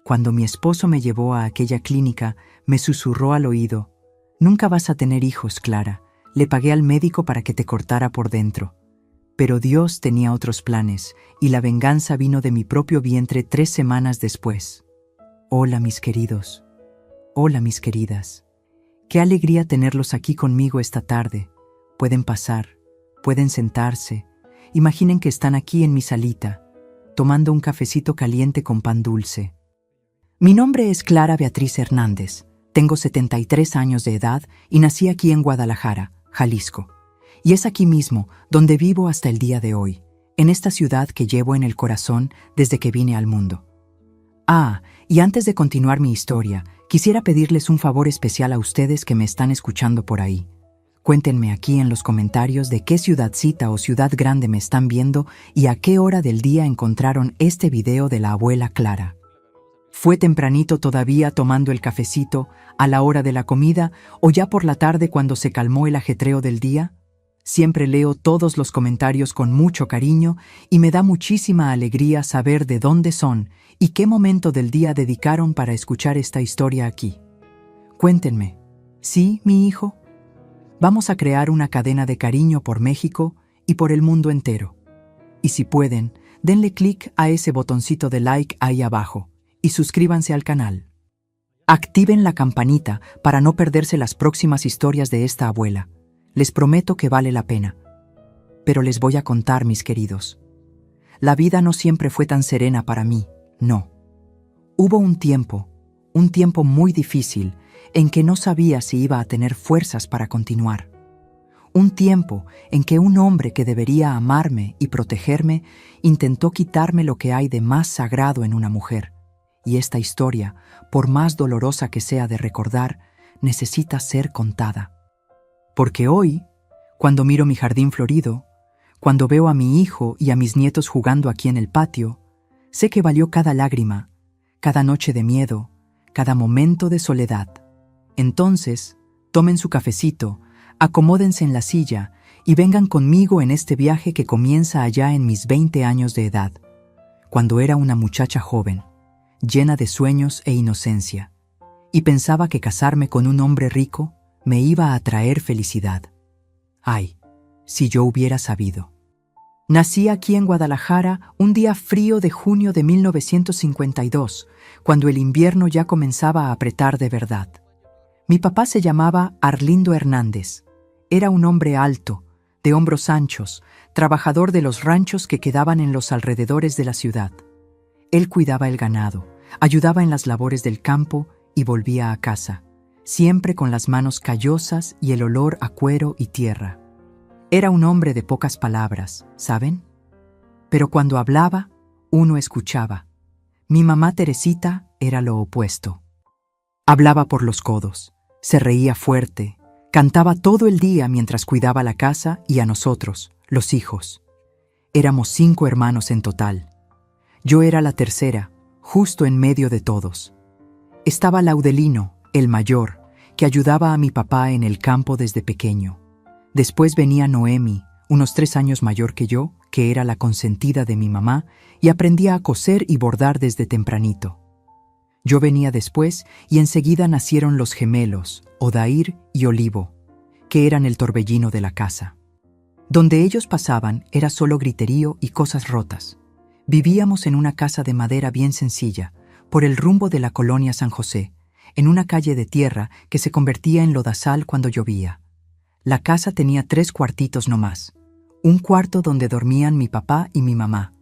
Cuando mi esposo me llevó a aquella clínica, me susurró al oído: «Nunca vas a tener hijos, Clara. Le pagué al médico para que te cortara por dentro». Pero Dios tenía otros planes, y la venganza vino de mi propio vientre 3 semanas después. Hola, mis queridos. Hola, mis queridas. Qué alegría tenerlos aquí conmigo esta tarde. Pueden pasar, pueden sentarse. Imaginen que están aquí en mi salita, tomando un cafecito caliente con pan dulce. Mi nombre es Clara Beatriz Hernández. Tengo 73 años de edad y nací aquí en Guadalajara, Jalisco. Y es aquí mismo donde vivo hasta el día de hoy, en esta ciudad que llevo en el corazón desde que vine al mundo. Y antes de continuar mi historia, quisiera pedirles un favor especial a ustedes que me están escuchando por ahí. Cuéntenme aquí en los comentarios de qué ciudadcita o ciudad grande me están viendo y a qué hora del día encontraron este video de la abuela Clara. ¿Fue tempranito todavía tomando el cafecito, a la hora de la comida, o ya por la tarde cuando se calmó el ajetreo del día? Siempre leo todos los comentarios con mucho cariño y me da muchísima alegría saber de dónde son y qué momento del día dedicaron para escuchar esta historia aquí. Cuéntenme. ¿Sí, mi hijo? Vamos a crear una cadena de cariño por México y por el mundo entero. Y si pueden, denle clic a ese botoncito de like ahí abajo y suscríbanse al canal. Activen la campanita para no perderse las próximas historias de esta abuela. Les prometo que vale la pena. Pero les voy a contar, mis queridos. La vida no siempre fue tan serena para mí, no. Hubo un tiempo muy difícil, en que no sabía si iba a tener fuerzas para continuar. Un tiempo en que un hombre que debería amarme y protegerme intentó quitarme lo que hay de más sagrado en una mujer. Y esta historia, por más dolorosa que sea de recordar, necesita ser contada. Porque hoy, cuando miro mi jardín florido, cuando veo a mi hijo y a mis nietos jugando aquí en el patio, sé que valió cada lágrima, cada noche de miedo, cada momento de soledad. Entonces, tomen su cafecito, acomódense en la silla y vengan conmigo en este viaje que comienza allá en mis 20 años de edad, cuando era una muchacha joven, llena de sueños e inocencia, y pensaba que casarme con un hombre rico me iba a traer felicidad. Ay, si yo hubiera sabido. Nací aquí en Guadalajara un día frío de junio de 1952, cuando el invierno ya comenzaba a apretar de verdad. Mi papá se llamaba Arlindo Hernández. Era un hombre alto, de hombros anchos, trabajador de los ranchos que quedaban en los alrededores de la ciudad. Él cuidaba el ganado, ayudaba en las labores del campo y volvía a casa, siempre con las manos callosas y el olor a cuero y tierra. Era un hombre de pocas palabras, ¿saben? Pero cuando hablaba, uno escuchaba. Mi mamá Teresita era lo opuesto. Hablaba por los codos, se reía fuerte, cantaba todo el día mientras cuidaba la casa y a nosotros, los hijos. Éramos 5 hermanos en total. Yo era la tercera, justo en medio de todos. Estaba Laudelino, el mayor, que ayudaba a mi papá en el campo desde pequeño. Después venía Noemi, unos 3 años mayor que yo, que era la consentida de mi mamá, y aprendía a coser y bordar desde tempranito. Yo venía después y enseguida nacieron los gemelos, Odair y Olivo, que eran el torbellino de la casa. Donde ellos pasaban era solo griterío y cosas rotas. Vivíamos en una casa de madera bien sencilla, por el rumbo de la colonia San José, en una calle de tierra que se convertía en lodazal cuando llovía. La casa tenía 3 cuartitos nomás. Un cuarto donde dormían mi papá y mi mamá.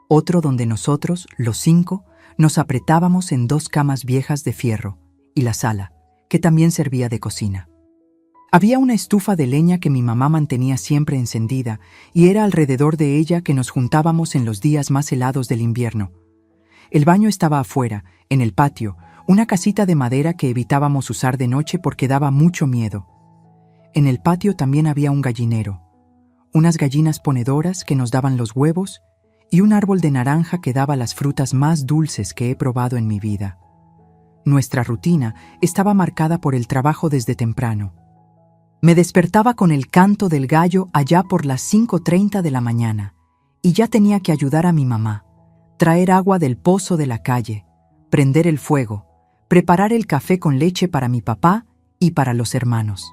Otro donde nosotros, los 5, nos apretábamos en 2 camas viejas de fierro, y la sala, que también servía de cocina. Había una estufa de leña que mi mamá mantenía siempre encendida, y era alrededor de ella que nos juntábamos en los días más helados del invierno. El baño estaba afuera, en el patio, una casita de madera que evitábamos usar de noche porque daba mucho miedo. En el patio también había un gallinero, unas gallinas ponedoras que nos daban los huevos y un árbol de naranja que daba las frutas más dulces que he probado en mi vida. Nuestra rutina estaba marcada por el trabajo desde temprano. Me despertaba con el canto del gallo allá por las 5:30 de la mañana y ya tenía que ayudar a mi mamá, traer agua del pozo de la calle, prender el fuego, preparar el café con leche para mi papá y para los hermanos.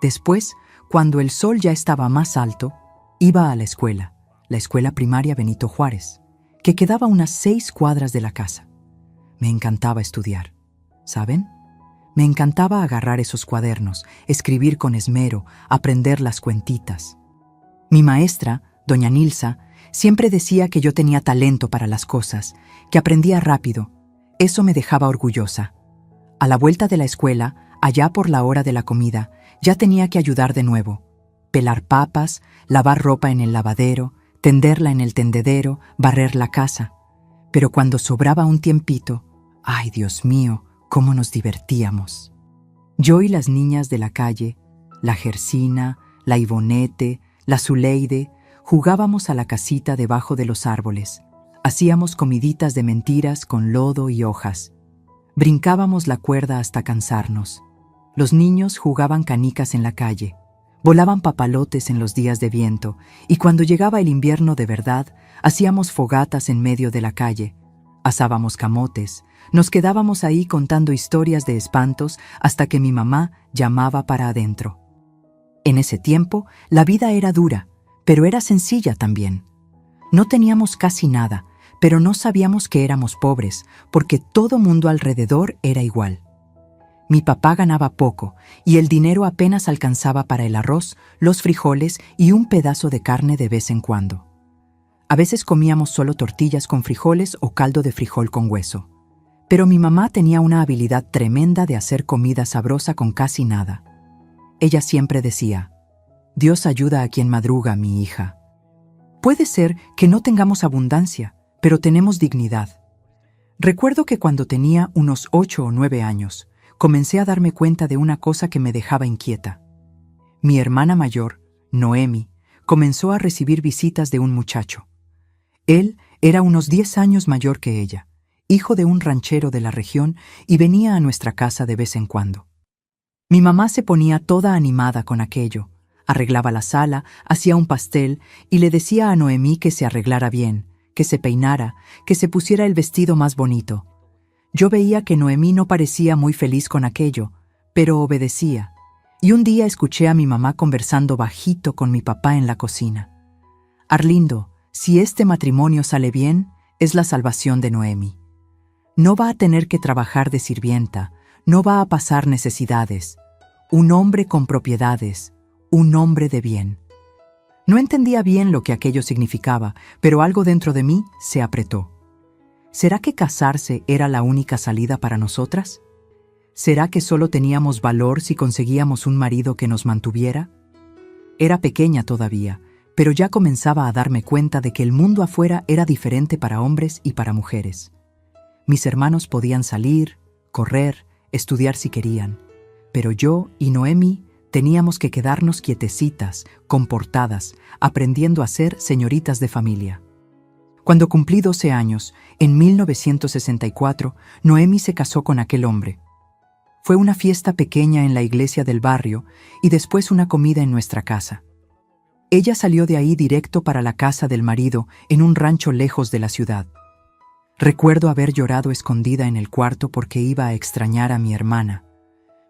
Después, cuando el sol ya estaba más alto, iba a la escuela primaria Benito Juárez, que quedaba a unas 6 cuadras de la casa. Me encantaba estudiar, ¿saben? Me encantaba agarrar esos cuadernos, escribir con esmero, aprender las cuentitas. Mi maestra, doña Nilsa, siempre decía que yo tenía talento para las cosas, que aprendía rápido. Eso me dejaba orgullosa. A la vuelta de la escuela, allá por la hora de la comida, ya tenía que ayudar de nuevo. Pelar papas, lavar ropa en el lavadero, tenderla en el tendedero, barrer la casa. Pero cuando sobraba un tiempito, ¡ay, Dios mío!, cómo nos divertíamos. Yo y las niñas de la calle, la Gersina, la Ivonete, la Zuleide, jugábamos a la casita debajo de los árboles. Hacíamos comiditas de mentiras con lodo y hojas. Brincábamos la cuerda hasta cansarnos. Los niños jugaban canicas en la calle. Volaban papalotes en los días de viento, y cuando llegaba el invierno de verdad, hacíamos fogatas en medio de la calle. Asábamos camotes, nos quedábamos ahí contando historias de espantos hasta que mi mamá llamaba para adentro. En ese tiempo, la vida era dura, pero era sencilla también. No teníamos casi nada, pero no sabíamos que éramos pobres, porque todo mundo alrededor era igual. Mi papá ganaba poco, y el dinero apenas alcanzaba para el arroz, los frijoles y un pedazo de carne de vez en cuando. A veces comíamos solo tortillas con frijoles o caldo de frijol con hueso. Pero mi mamá tenía una habilidad tremenda de hacer comida sabrosa con casi nada. Ella siempre decía: «Dios ayuda a quien madruga, mi hija». Puede ser que no tengamos abundancia, pero tenemos dignidad. Recuerdo que cuando tenía unos 8 o 9 años, comencé a darme cuenta de una cosa que me dejaba inquieta. Mi hermana mayor, Noemi, comenzó a recibir visitas de un muchacho. Él era unos 10 años mayor que ella, hijo de un ranchero de la región, y venía a nuestra casa de vez en cuando. Mi mamá se ponía toda animada con aquello, arreglaba la sala, hacía un pastel y le decía a Noemí que se arreglara bien, que se peinara, que se pusiera el vestido más bonito. Yo veía que Noemí no parecía muy feliz con aquello, pero obedecía, y un día escuché a mi mamá conversando bajito con mi papá en la cocina. «Arlindo, si este matrimonio sale bien, es la salvación de Noemi. No va a tener que trabajar de sirvienta, no va a pasar necesidades. Un hombre con propiedades, un hombre de bien». No entendía bien lo que aquello significaba, pero algo dentro de mí se apretó. ¿Será que casarse era la única salida para nosotras? ¿Será que solo teníamos valor si conseguíamos un marido que nos mantuviera? Era pequeña todavía, pero ya comenzaba a darme cuenta de que el mundo afuera era diferente para hombres y para mujeres. Mis hermanos podían salir, correr, estudiar si querían, pero yo y Noemi teníamos que quedarnos quietecitas, comportadas, aprendiendo a ser señoritas de familia. Cuando cumplí 12 años, en 1964, Noemi se casó con aquel hombre. Fue una fiesta pequeña en la iglesia del barrio y después una comida en nuestra casa. Ella salió de ahí directo para la casa del marido en un rancho lejos de la ciudad. Recuerdo haber llorado escondida en el cuarto porque iba a extrañar a mi hermana.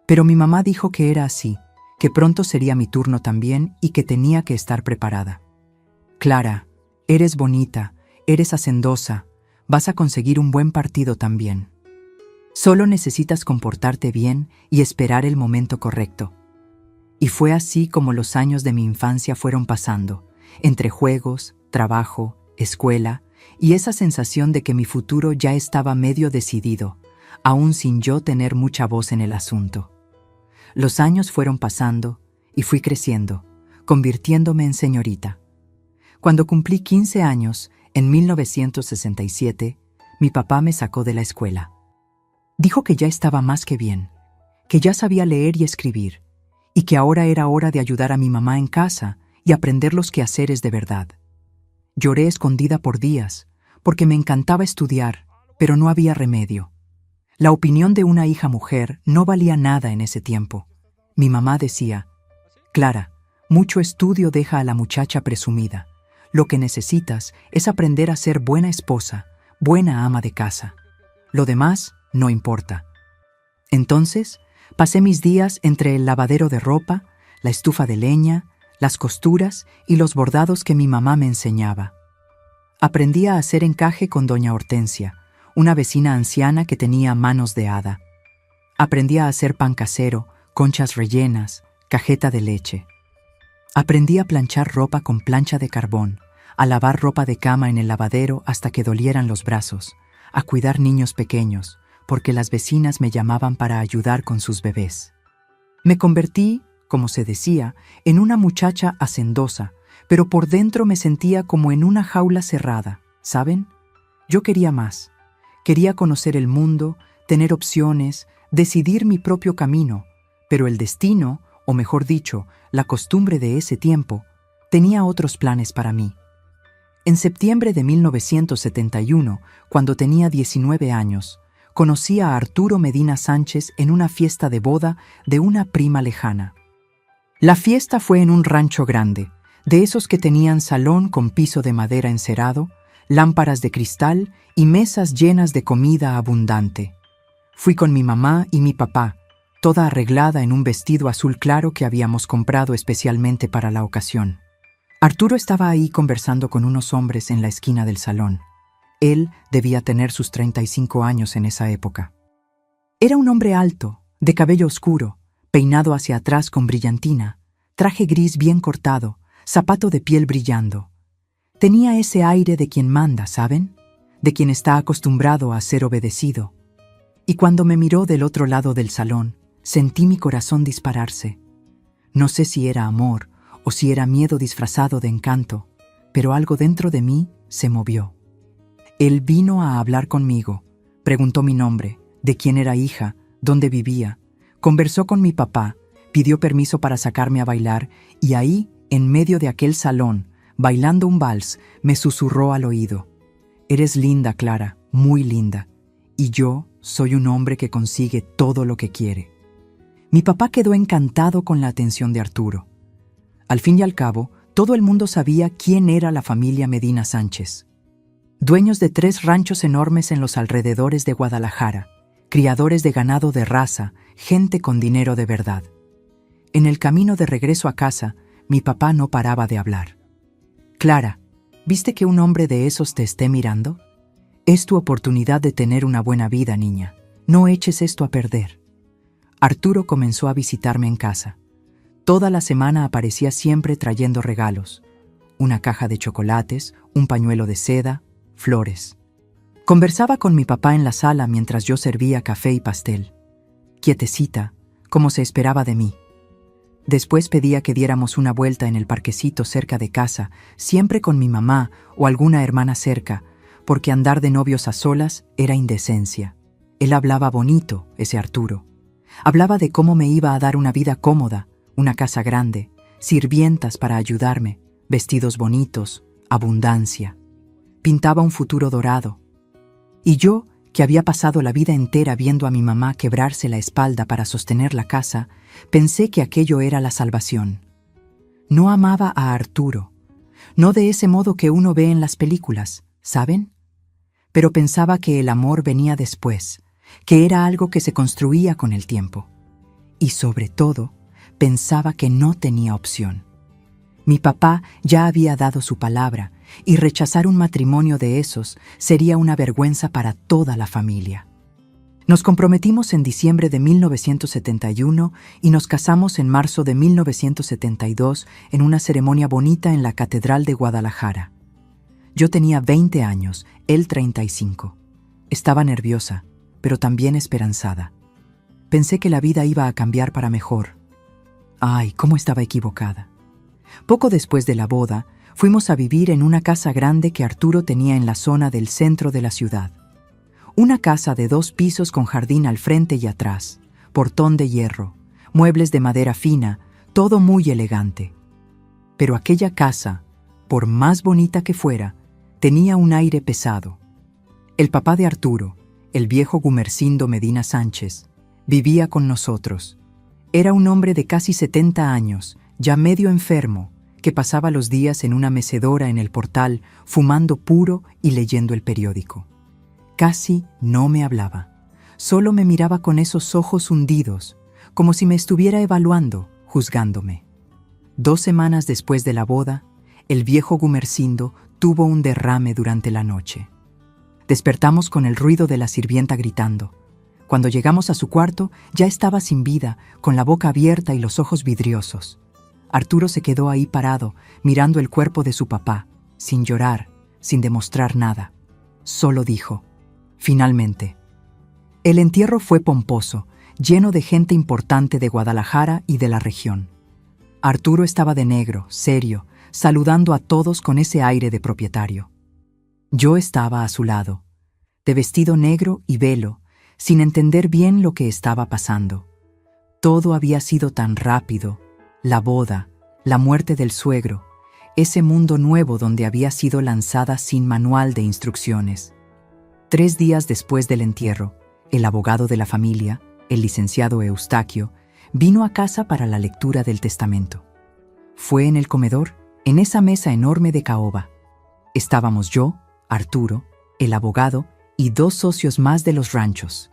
Pero mi mamá dijo que era así, que pronto sería mi turno también y que tenía que estar preparada. «Clara, eres bonita, eres hacendosa, vas a conseguir un buen partido también. Solo necesitas comportarte bien y esperar el momento correcto». Y fue así como los años de mi infancia fueron pasando, entre juegos, trabajo, escuela y esa sensación de que mi futuro ya estaba medio decidido, aún sin yo tener mucha voz en el asunto. Los años fueron pasando y fui creciendo, convirtiéndome en señorita. Cuando cumplí 15 años, en 1967, mi papá me sacó de la escuela. Dijo que ya estaba más que bien, que ya sabía leer y escribir, y que ahora era hora de ayudar a mi mamá en casa y aprender los quehaceres de verdad. Lloré escondida por días, porque me encantaba estudiar, pero no había remedio. La opinión de una hija mujer no valía nada en ese tiempo. Mi mamá decía: «Clara, mucho estudio deja a la muchacha presumida. Lo que necesitas es aprender a ser buena esposa, buena ama de casa. Lo demás no importa. Entonces, pasé mis días entre el lavadero de ropa, la estufa de leña, las costuras y los bordados que mi mamá me enseñaba. Aprendí a hacer encaje con doña Hortensia, una vecina anciana que tenía manos de hada. Aprendí a hacer pan casero, conchas rellenas, cajeta de leche. Aprendí a planchar ropa con plancha de carbón, a lavar ropa de cama en el lavadero hasta que dolieran los brazos, a cuidar niños pequeños, porque las vecinas me llamaban para ayudar con sus bebés. Me convertí, como se decía, en una muchacha hacendosa, pero por dentro me sentía como en una jaula cerrada, ¿saben? Yo quería más. Quería conocer el mundo, tener opciones, decidir mi propio camino, pero el destino, o mejor dicho, la costumbre de ese tiempo, tenía otros planes para mí. En septiembre de 1971, cuando tenía 19 años, conocí a Arturo Medina Sánchez en una fiesta de boda de una prima lejana. La fiesta fue en un rancho grande, de esos que tenían salón con piso de madera encerado, lámparas de cristal y mesas llenas de comida abundante. Fui con mi mamá y mi papá, toda arreglada en un vestido azul claro que habíamos comprado especialmente para la ocasión. Arturo estaba ahí conversando con unos hombres en la esquina del salón. Él debía tener sus 35 años en esa época. Era un hombre alto, de cabello oscuro, peinado hacia atrás con brillantina, traje gris bien cortado, zapato de piel brillando. Tenía ese aire de quien manda, ¿saben? De quien está acostumbrado a ser obedecido. Y cuando me miró del otro lado del salón, sentí mi corazón dispararse. No sé si era amor o si era miedo disfrazado de encanto, pero algo dentro de mí se movió. Él vino a hablar conmigo, preguntó mi nombre, de quién era hija, dónde vivía, conversó con mi papá, pidió permiso para sacarme a bailar y ahí, en medio de aquel salón, bailando un vals, me susurró al oído: «Eres linda, Clara, muy linda, y yo soy un hombre que consigue todo lo que quiere». Mi papá quedó encantado con la atención de Arturo. Al fin y al cabo, todo el mundo sabía quién era la familia Medina Sánchez. Dueños de 3 ranchos enormes en los alrededores de Guadalajara, criadores de ganado de raza, gente con dinero de verdad. En el camino de regreso a casa, mi papá no paraba de hablar. «Clara, ¿viste que un hombre de esos te esté mirando? Es tu oportunidad de tener una buena vida, niña. No eches esto a perder». Arturo comenzó a visitarme en casa. Toda la semana aparecía siempre trayendo regalos: una caja de chocolates, un pañuelo de seda, flores. Conversaba con mi papá en la sala mientras yo servía café y pastel, quietecita, como se esperaba de mí. Después pedía que diéramos una vuelta en el parquecito cerca de casa, siempre con mi mamá o alguna hermana cerca, porque andar de novios a solas era indecencia. Él hablaba bonito, ese Arturo. Hablaba de cómo me iba a dar una vida cómoda, una casa grande, sirvientas para ayudarme, vestidos bonitos, abundancia. Pintaba un futuro dorado. Y yo, que había pasado la vida entera viendo a mi mamá quebrarse la espalda para sostener la casa, pensé que aquello era la salvación. No amaba a Arturo, no de ese modo que uno ve en las películas, ¿saben? Pero pensaba que el amor venía después, que era algo que se construía con el tiempo. Y sobre todo, pensaba que no tenía opción. Mi papá ya había dado su palabra, y rechazar un matrimonio de esos sería una vergüenza para toda la familia. Nos comprometimos en diciembre de 1971 y nos casamos en marzo de 1972 en una ceremonia bonita en la Catedral de Guadalajara. Yo tenía 20 años, él 35. Estaba nerviosa, pero también esperanzada. Pensé que la vida iba a cambiar para mejor. Ay, cómo estaba equivocada. Poco después de la boda, fuimos a vivir en una casa grande que Arturo tenía en la zona del centro de la ciudad. Una casa de 2 pisos con jardín al frente y atrás, portón de hierro, muebles de madera fina, todo muy elegante. Pero aquella casa, por más bonita que fuera, tenía un aire pesado. El papá de Arturo, el viejo Gumersindo Medina Sánchez, vivía con nosotros. Era un hombre de casi 70 años, ya medio enfermo, que pasaba los días en una mecedora en el portal, fumando puro y leyendo el periódico. Casi no me hablaba. Solo me miraba con esos ojos hundidos, como si me estuviera evaluando, juzgándome. 2 semanas después de la boda, el viejo Gumersindo tuvo un derrame durante la noche. Despertamos con el ruido de la sirvienta gritando. Cuando llegamos a su cuarto, ya estaba sin vida, con la boca abierta y los ojos vidriosos. Arturo se quedó ahí parado, mirando el cuerpo de su papá, sin llorar, sin demostrar nada. Solo dijo: «Finalmente». El entierro fue pomposo, lleno de gente importante de Guadalajara y de la región. Arturo estaba de negro, serio, saludando a todos con ese aire de propietario. Yo estaba a su lado, de vestido negro y velo, sin entender bien lo que estaba pasando. Todo había sido tan rápido: la boda, la muerte del suegro, ese mundo nuevo donde había sido lanzada sin manual de instrucciones. 3 días después del entierro, el abogado de la familia, el licenciado Eustaquio, vino a casa para la lectura del testamento. Fue en el comedor, en esa mesa enorme de caoba. Estábamos yo, Arturo, el abogado y 2 socios más de los ranchos.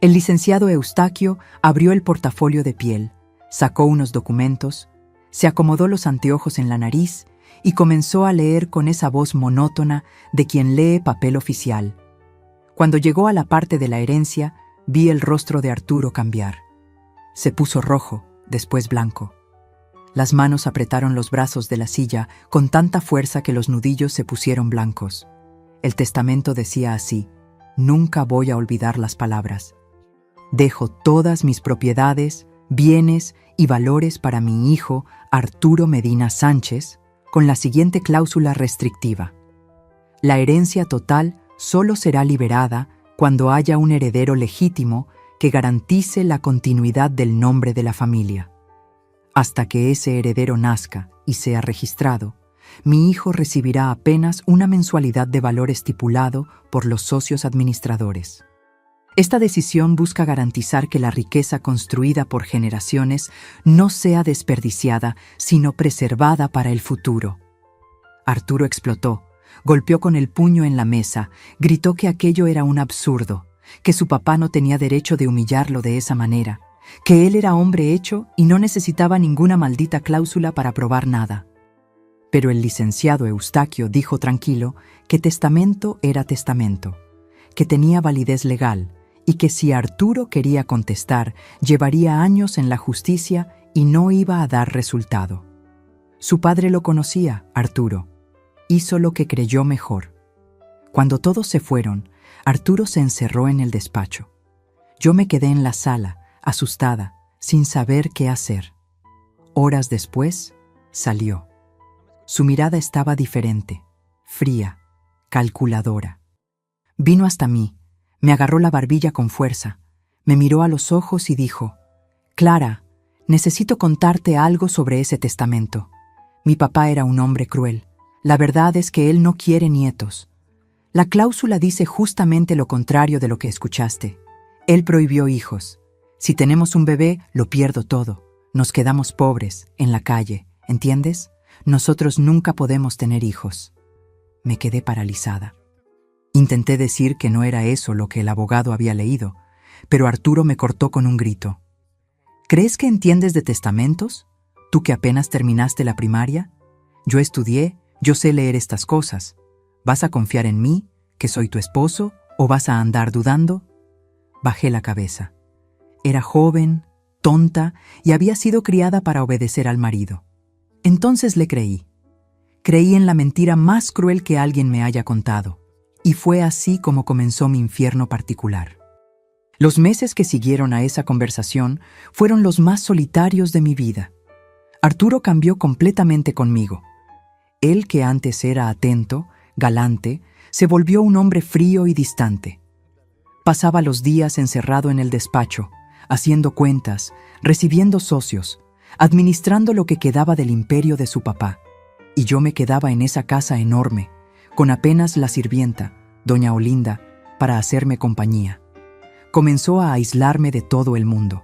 El licenciado Eustaquio abrió el portafolio de piel, sacó unos documentos, se acomodó los anteojos en la nariz y comenzó a leer con esa voz monótona de quien lee papel oficial. Cuando llegó a la parte de la herencia, vi el rostro de Arturo cambiar. Se puso rojo, después blanco. Las manos apretaron los brazos de la silla con tanta fuerza que los nudillos se pusieron blancos. El testamento decía así: «Nunca voy a olvidar las palabras. Dejo todas mis propiedades, bienes y valores para mi hijo Arturo Medina Sánchez, con la siguiente cláusula restrictiva. La herencia total solo será liberada cuando haya un heredero legítimo que garantice la continuidad del nombre de la familia. Hasta que ese heredero nazca y sea registrado, mi hijo recibirá apenas una mensualidad de valor estipulado por los socios administradores. Esta decisión busca garantizar que la riqueza construida por generaciones no sea desperdiciada, sino preservada para el futuro». Arturo explotó, golpeó con el puño en la mesa, gritó que aquello era un absurdo, que su papá no tenía derecho de humillarlo de esa manera, que él era hombre hecho y no necesitaba ninguna maldita cláusula para probar nada. Pero el licenciado Eustaquio dijo tranquilo que testamento era testamento, que tenía validez legal y que si Arturo quería contestar, llevaría años en la justicia y no iba a dar resultado. Su padre lo conocía, Arturo. Hizo lo que creyó mejor. Cuando todos se fueron, Arturo se encerró en el despacho. Yo me quedé en la sala, asustada, sin saber qué hacer. Horas después, salió. Su mirada estaba diferente, fría, calculadora. Vino hasta mí, me agarró la barbilla con fuerza, me miró a los ojos y dijo: «Clara, necesito contarte algo sobre ese testamento. Mi papá era un hombre cruel. La verdad es que él no quiere nietos. La cláusula dice justamente lo contrario de lo que escuchaste. Él prohibió hijos. Si tenemos un bebé, lo pierdo todo. Nos quedamos pobres, en la calle, ¿entiendes? Nosotros nunca podemos tener hijos». Me quedé paralizada. Intenté decir que no era eso lo que el abogado había leído, pero Arturo me cortó con un grito. «¿Crees que entiendes de testamentos? ¿Tú que apenas terminaste la primaria? Yo estudié, yo sé leer estas cosas. ¿Vas a confiar en mí, que soy tu esposo, o vas a andar dudando?» Bajé la cabeza. Era joven, tonta y había sido criada para obedecer al marido. Entonces le creí. Creí en la mentira más cruel que alguien me haya contado. Y fue así como comenzó mi infierno particular. Los meses que siguieron a esa conversación fueron los más solitarios de mi vida. Arturo cambió completamente conmigo. Él, que antes era atento, galante, se volvió un hombre frío y distante. Pasaba los días encerrado en el despacho, haciendo cuentas, recibiendo socios, administrando lo que quedaba del imperio de su papá. Y yo me quedaba en esa casa enorme, con apenas la sirvienta, doña Olinda, para hacerme compañía. Comenzó a aislarme de todo el mundo.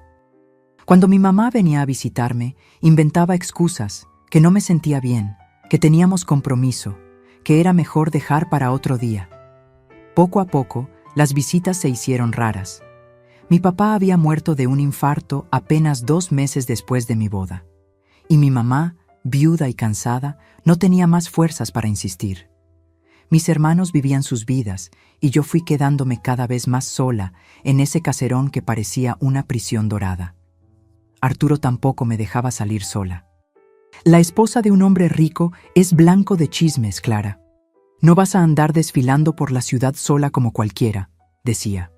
Cuando mi mamá venía a visitarme, inventaba excusas, que no me sentía bien, que teníamos compromiso, que era mejor dejar para otro día. Poco a poco, Las visitas se hicieron raras. Mi papá había muerto de un infarto apenas 2 meses después de mi boda. Y mi mamá, viuda y cansada, no tenía más fuerzas para insistir. Mis hermanos vivían sus vidas y yo fui quedándome cada vez más sola en ese caserón que parecía una prisión dorada. Arturo tampoco me dejaba salir sola. La esposa de un hombre rico es blanco de chismes, Clara. No vas a andar desfilando por la ciudad sola como cualquiera, decía.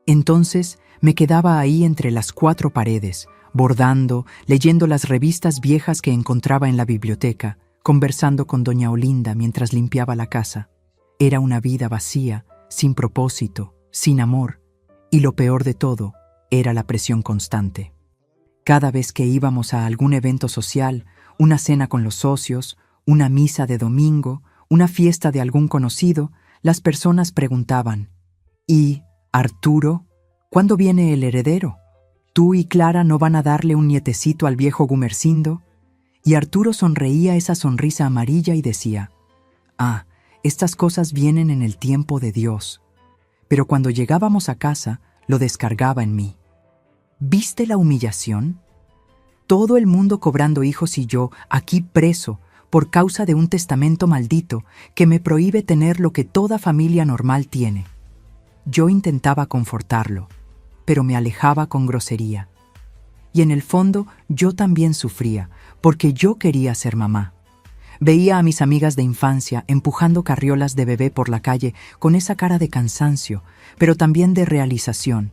Entonces me quedaba ahí entre las 4 paredes, bordando, leyendo las revistas viejas que encontraba en la biblioteca, conversando con doña Olinda mientras limpiaba la casa. Era una vida vacía, sin propósito, sin amor, y lo peor de todo era la presión constante. Cada vez que íbamos a algún evento social, una cena con los socios, una misa de domingo, una fiesta de algún conocido, las personas preguntaban: ¿y Arturo? ¿Cuándo viene el heredero? ¿Tú y Clara no van a darle un nietecito al viejo Gumersindo? Y Arturo sonreía esa sonrisa amarilla y decía: «Ah, estas cosas vienen en el tiempo de Dios». Pero cuando llegábamos a casa, lo descargaba en mí. ¿Viste la humillación? Todo el mundo cobrando hijos y yo aquí preso por causa de un testamento maldito que me prohíbe tener lo que toda familia normal tiene. Yo intentaba confortarlo, pero me alejaba con grosería. Y en el fondo yo también sufría, porque yo quería ser mamá. Veía a mis amigas de infancia empujando carriolas de bebé por la calle con esa cara de cansancio, pero también de realización,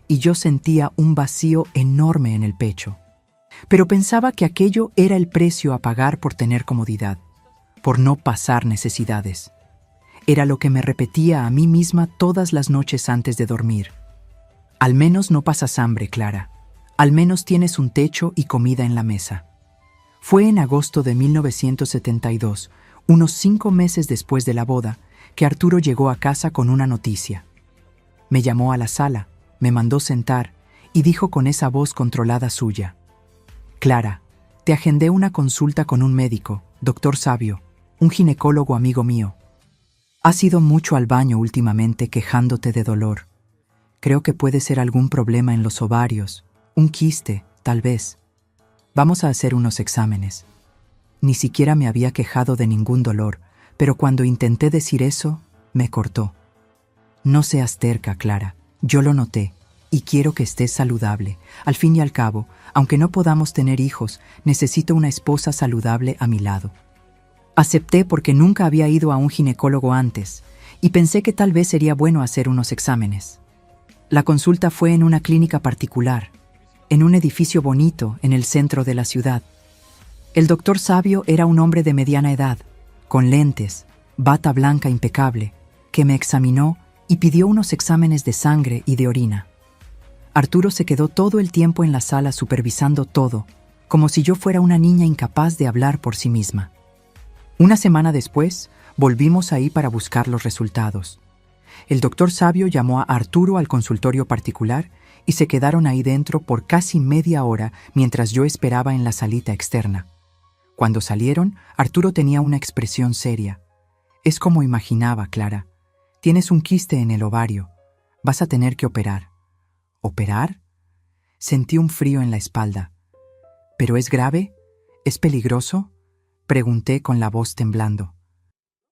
y yo sentía un vacío enorme en el pecho. Pero pensaba que aquello era el precio a pagar por tener comodidad, por no pasar necesidades. Era lo que me repetía a mí misma todas las noches antes de dormir. Al menos no pasas hambre, Clara. Al menos tienes un techo y comida en la mesa. Fue en agosto de 1972, unos 5 meses después de la boda, que Arturo llegó a casa con una noticia. Me llamó a la sala, me mandó sentar y dijo con esa voz controlada suya: «Clara, te agendé una consulta con un médico, doctor Sabio, un ginecólogo amigo mío. Has ido mucho al baño últimamente quejándote de dolor. Creo que puede ser algún problema en los ovarios, un quiste, tal vez. Vamos a hacer unos exámenes». Ni siquiera me había quejado de ningún dolor, pero cuando intenté decir eso, me cortó. «No seas terca, Clara, yo lo noté, y quiero que estés saludable. Al fin y al cabo, aunque no podamos tener hijos, necesito una esposa saludable a mi lado». Acepté porque nunca había ido a un ginecólogo antes, y pensé que tal vez sería bueno hacer unos exámenes. La consulta fue en una clínica particular, en un edificio bonito en el centro de la ciudad. El doctor Sabio era un hombre de mediana edad, con lentes, bata blanca impecable, que me examinó y pidió unos exámenes de sangre y de orina. Arturo se quedó todo el tiempo en la sala supervisando todo, como si yo fuera una niña incapaz de hablar por sí misma. Una semana después, volvimos ahí para buscar los resultados. El doctor Sabio llamó a Arturo al consultorio particular y se quedaron ahí dentro por casi media hora mientras yo esperaba en la salita externa. Cuando salieron, Arturo tenía una expresión seria. «Es como imaginaba, Clara. Tienes un quiste en el ovario. Vas a tener que operar». «¿Operar?». Sentí un frío en la espalda. «¿Pero es grave? ¿Es peligroso?», pregunté con la voz temblando.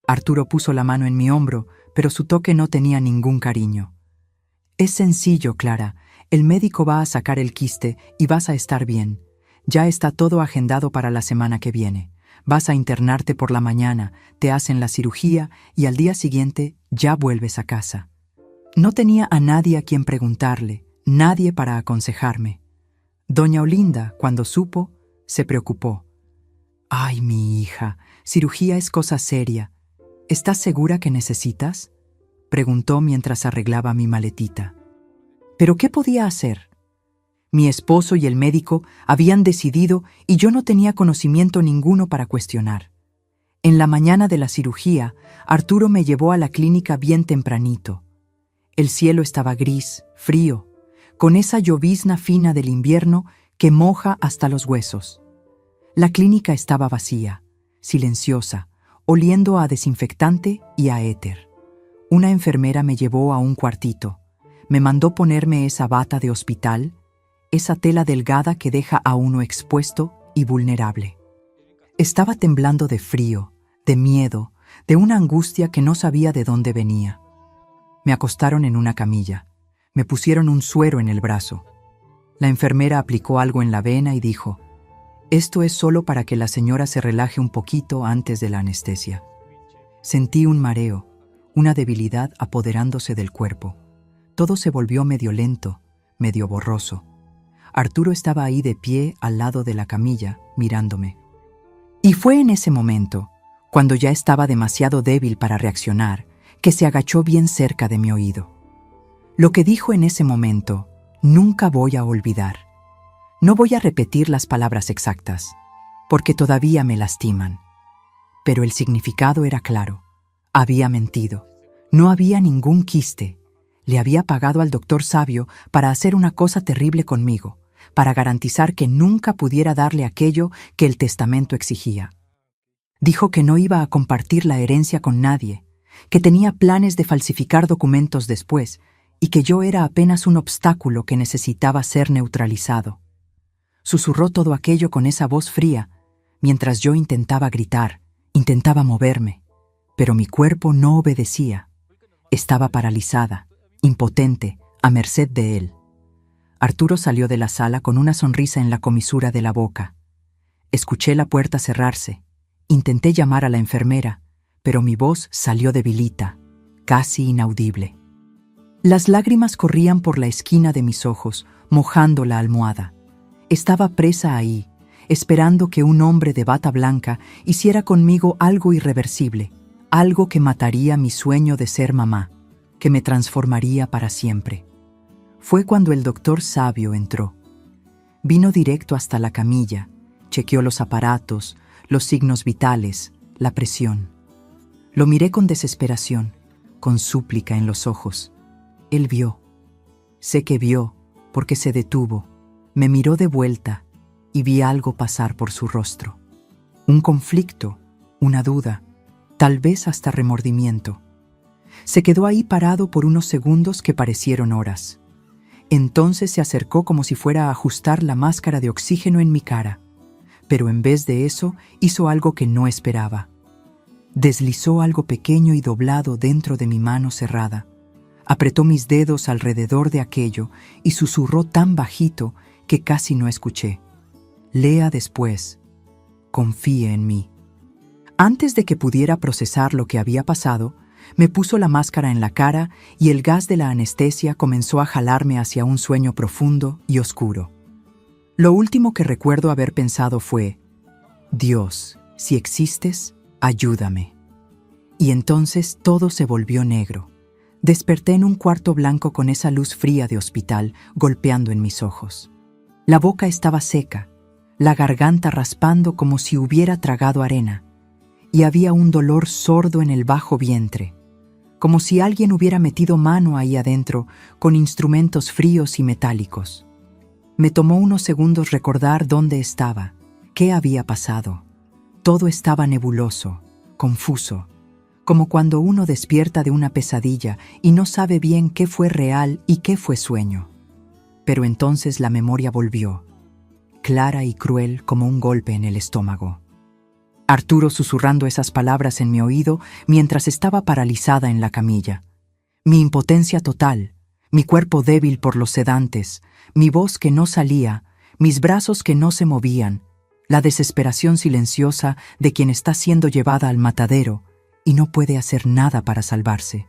Arturo puso la mano en mi hombro, pero su toque no tenía ningún cariño. «Es sencillo, Clara. El médico va a sacar el quiste y vas a estar bien. Ya está todo agendado para la semana que viene. Vas a internarte por la mañana, te hacen la cirugía y al día siguiente ya vuelves a casa». No tenía a nadie a quien preguntarle, nadie para aconsejarme. Doña Olinda, cuando supo, se preocupó. «Ay, mi hija, cirugía es cosa seria. ¿Estás segura que necesitas?», preguntó mientras arreglaba mi maletita. ¿Pero qué podía hacer? Mi esposo y el médico habían decidido y yo no tenía conocimiento ninguno para cuestionar. En la mañana de la cirugía, Arturo me llevó a la clínica bien tempranito. El cielo estaba gris, frío, con esa llovizna fina del invierno que moja hasta los huesos. La clínica estaba vacía, silenciosa, oliendo a desinfectante y a éter. Una enfermera me llevó a un cuartito. Me mandó ponerme esa bata de hospital, esa tela delgada que deja a uno expuesto y vulnerable. Estaba temblando de frío, de miedo, de una angustia que no sabía de dónde venía. Me acostaron en una camilla. Me pusieron un suero en el brazo. La enfermera aplicó algo en la vena y dijo: «Esto es solo para que la señora se relaje un poquito antes de la anestesia». Sentí un mareo, una debilidad apoderándose del cuerpo. Todo se volvió medio lento, medio borroso. Arturo estaba ahí de pie al lado de la camilla, mirándome. Y fue en ese momento, cuando ya estaba demasiado débil para reaccionar, que se agachó bien cerca de mi oído. Lo que dijo en ese momento, nunca voy a olvidar. No voy a repetir las palabras exactas, porque todavía me lastiman. Pero el significado era claro. Había mentido. No había ningún quiste. Le había pagado al doctor Sabio para hacer una cosa terrible conmigo, para garantizar que nunca pudiera darle aquello que el testamento exigía. Dijo que no iba a compartir la herencia con nadie, que tenía planes de falsificar documentos después y que yo era apenas un obstáculo que necesitaba ser neutralizado. Susurró todo aquello con esa voz fría, mientras yo intentaba gritar, intentaba moverme, pero mi cuerpo no obedecía. Estaba paralizada, impotente, a merced de él. Arturo salió de la sala con una sonrisa en la comisura de la boca. Escuché la puerta cerrarse. Intenté llamar a la enfermera, pero mi voz salió debilita, casi inaudible. Las lágrimas corrían por la esquina de mis ojos, mojando la almohada. Estaba presa ahí, esperando que un hombre de bata blanca hiciera conmigo algo irreversible, algo que mataría mi sueño de ser mamá, que me transformaría para siempre. Fue cuando el doctor Sabio entró. Vino directo hasta la camilla, chequeó los aparatos, los signos vitales, la presión. Lo miré con desesperación, con súplica en los ojos. Él vio. Sé que vio, porque se detuvo, me miró de vuelta y vi algo pasar por su rostro. Un conflicto, una duda, tal vez hasta remordimiento. Se quedó ahí parado por unos segundos que parecieron horas. Entonces se acercó como si fuera a ajustar la máscara de oxígeno en mi cara, pero en vez de eso hizo algo que no esperaba. Deslizó algo pequeño y doblado dentro de mi mano cerrada. Apretó mis dedos alrededor de aquello y susurró tan bajito que casi no escuché: «Lea después. Confíe en mí». Antes de que pudiera procesar lo que había pasado, me puso la máscara en la cara y el gas de la anestesia comenzó a jalarme hacia un sueño profundo y oscuro. Lo último que recuerdo haber pensado fue: «Dios, si existes, ayúdame». Y entonces todo se volvió negro. Desperté en un cuarto blanco con esa luz fría de hospital golpeando en mis ojos. La boca estaba seca, la garganta raspando como si hubiera tragado arena, y había un dolor sordo en el bajo vientre, como si alguien hubiera metido mano ahí adentro con instrumentos fríos y metálicos. Me tomó unos segundos recordar dónde estaba, qué había pasado. Todo estaba nebuloso, confuso, como cuando uno despierta de una pesadilla y no sabe bien qué fue real y qué fue sueño. Pero entonces la memoria volvió, clara y cruel como un golpe en el estómago. Arturo susurrando esas palabras en mi oído mientras estaba paralizada en la camilla. Mi impotencia total, mi cuerpo débil por los sedantes, mi voz que no salía, mis brazos que no se movían, la desesperación silenciosa de quien está siendo llevada al matadero y no puede hacer nada para salvarse.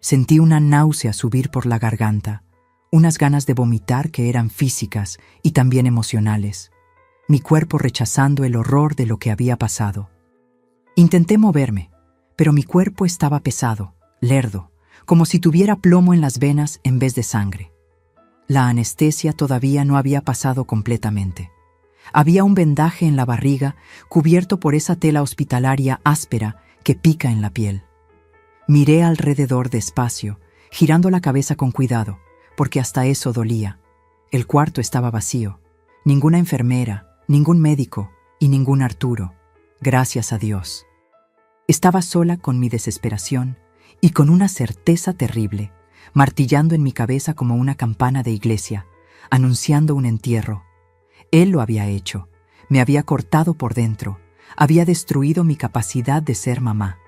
Sentí una náusea subir por la garganta, unas ganas de vomitar que eran físicas y también emocionales. Mi cuerpo rechazando el horror de lo que había pasado. Intenté moverme, pero mi cuerpo estaba pesado, lerdo, como si tuviera plomo en las venas en vez de sangre. La anestesia todavía no había pasado completamente. Había un vendaje en la barriga cubierto por esa tela hospitalaria áspera que pica en la piel. Miré alrededor despacio, girando la cabeza con cuidado, porque hasta eso dolía. El cuarto estaba vacío. Ninguna enfermera, ningún médico y ningún Arturo, gracias a Dios. Estaba sola con mi desesperación y con una certeza terrible, martillando en mi cabeza como una campana de iglesia, anunciando un entierro. Él lo había hecho, me había cortado por dentro, había destruido mi capacidad de ser mamá.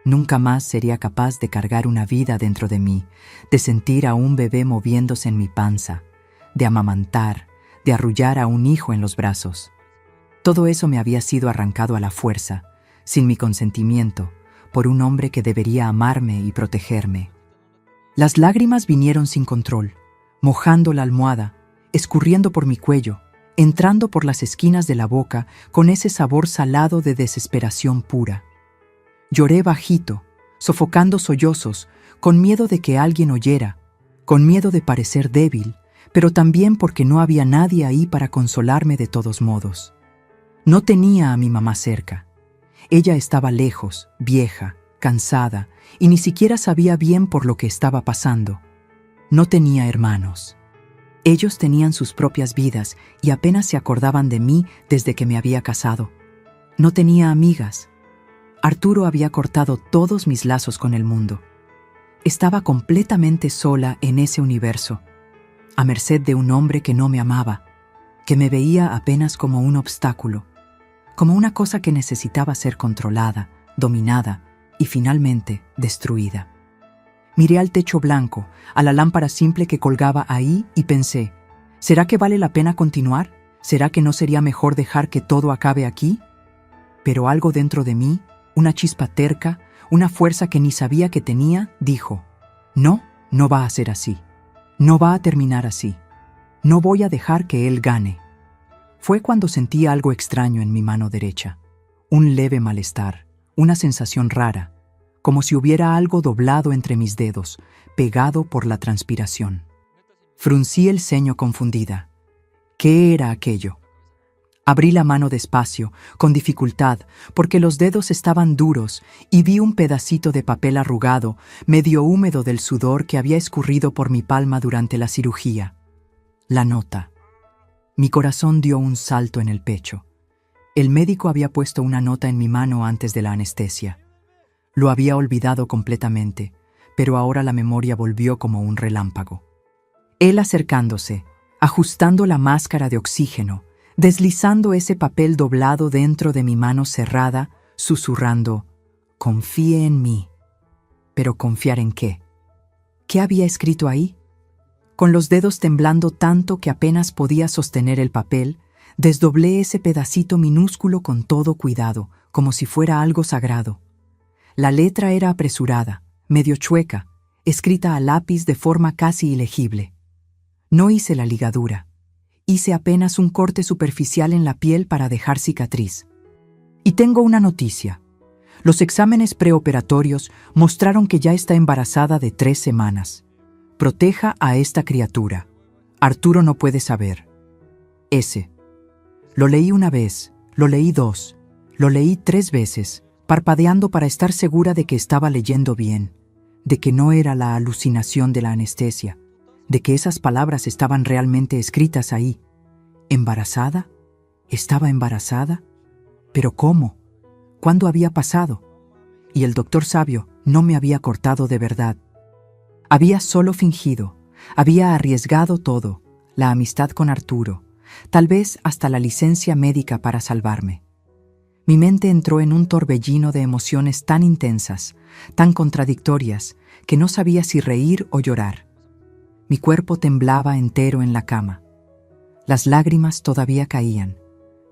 Nunca más sería capaz de cargar una vida dentro de mí, de sentir a un bebé moviéndose en mi panza, de amamantar, de arrullar a un hijo en los brazos. Todo eso me había sido arrancado a la fuerza, sin mi consentimiento, por un hombre que debería amarme y protegerme. Las lágrimas vinieron sin control, mojando la almohada, escurriendo por mi cuello, entrando por las esquinas de la boca con ese sabor salado de desesperación pura. Lloré bajito, sofocando sollozos, con miedo de que alguien oyera, con miedo de parecer débil, pero también porque no había nadie ahí para consolarme de todos modos. No tenía a mi mamá cerca. Ella estaba lejos, vieja, cansada, y ni siquiera sabía bien por lo que estaba pasando. No tenía hermanos. Ellos tenían sus propias vidas y apenas se acordaban de mí desde que me había casado. No tenía amigas. Arturo había cortado todos mis lazos con el mundo. Estaba completamente sola en ese universo, a merced de un hombre que no me amaba, que me veía apenas como un obstáculo, como una cosa que necesitaba ser controlada, dominada y finalmente destruida. Miré al techo blanco, a la lámpara simple que colgaba ahí y pensé, ¿será que vale la pena continuar? ¿Será que no sería mejor dejar que todo acabe aquí? Pero algo dentro de mí, una chispa terca, una fuerza que ni sabía que tenía, dijo, no, no va a ser así. No va a terminar así. No voy a dejar que él gane. Fue cuando sentí algo extraño en mi mano derecha. Un leve malestar, una sensación rara, como si hubiera algo doblado entre mis dedos, pegado por la transpiración. Fruncí el ceño confundida. ¿Qué era aquello? Abrí la mano despacio, con dificultad, porque los dedos estaban duros y vi un pedacito de papel arrugado, medio húmedo del sudor que había escurrido por mi palma durante la cirugía. La nota. Mi corazón dio un salto en el pecho. El médico había puesto una nota en mi mano antes de la anestesia. Lo había olvidado completamente, pero ahora la memoria volvió como un relámpago. Él acercándose, ajustando la máscara de oxígeno, deslizando ese papel doblado dentro de mi mano cerrada, susurrando, «Confíe en mí». ¿Pero confiar en qué? ¿Qué había escrito ahí? Con los dedos temblando tanto que apenas podía sostener el papel, desdoblé ese pedacito minúsculo con todo cuidado, como si fuera algo sagrado. La letra era apresurada, medio chueca, escrita a lápiz de forma casi ilegible. No hice la ligadura. Hice apenas un corte superficial en la piel para dejar cicatriz. Y tengo una noticia. Los exámenes preoperatorios mostraron que ya está embarazada de 3 semanas. Proteja a esta criatura. Arturo no puede saber. S. Lo leí una vez, lo leí 2, lo leí 3 veces, parpadeando para estar segura de que estaba leyendo bien, de que no era la alucinación de la anestesia, de que esas palabras estaban realmente escritas ahí. ¿Embarazada? ¿Estaba embarazada? ¿Pero cómo? ¿Cuándo había pasado? Y el doctor sabio no me había cortado de verdad. Había solo fingido, había arriesgado todo, la amistad con Arturo, tal vez hasta la licencia médica para salvarme. Mi mente entró en un torbellino de emociones tan intensas, tan contradictorias, que no sabía si reír o llorar. Mi cuerpo temblaba entero en la cama. Las lágrimas todavía caían,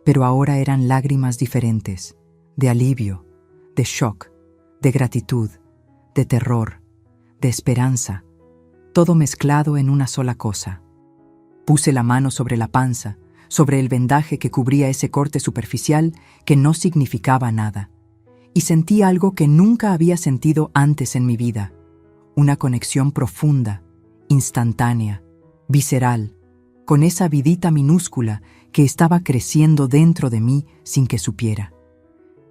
pero ahora eran lágrimas diferentes, de alivio, de shock, de gratitud, de terror, de esperanza, todo mezclado en una sola cosa. Puse la mano sobre la panza, sobre el vendaje que cubría ese corte superficial que no significaba nada, y sentí algo que nunca había sentido antes en mi vida, una conexión profunda, instantánea, visceral, con esa vidita minúscula que estaba creciendo dentro de mí sin que supiera.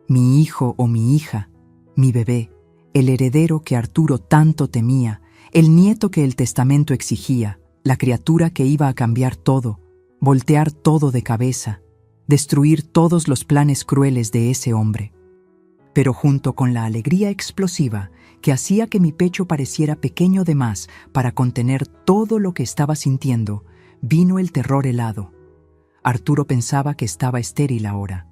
Mi hijo o mi hija, mi bebé, el heredero que Arturo tanto temía, el nieto que el testamento exigía, la criatura que iba a cambiar todo, voltear todo de cabeza, destruir todos los planes crueles de ese hombre. Pero junto con la alegría explosiva que hacía que mi pecho pareciera pequeño de más para contener todo lo que estaba sintiendo, vino el terror helado. Arturo pensaba que estaba estéril ahora.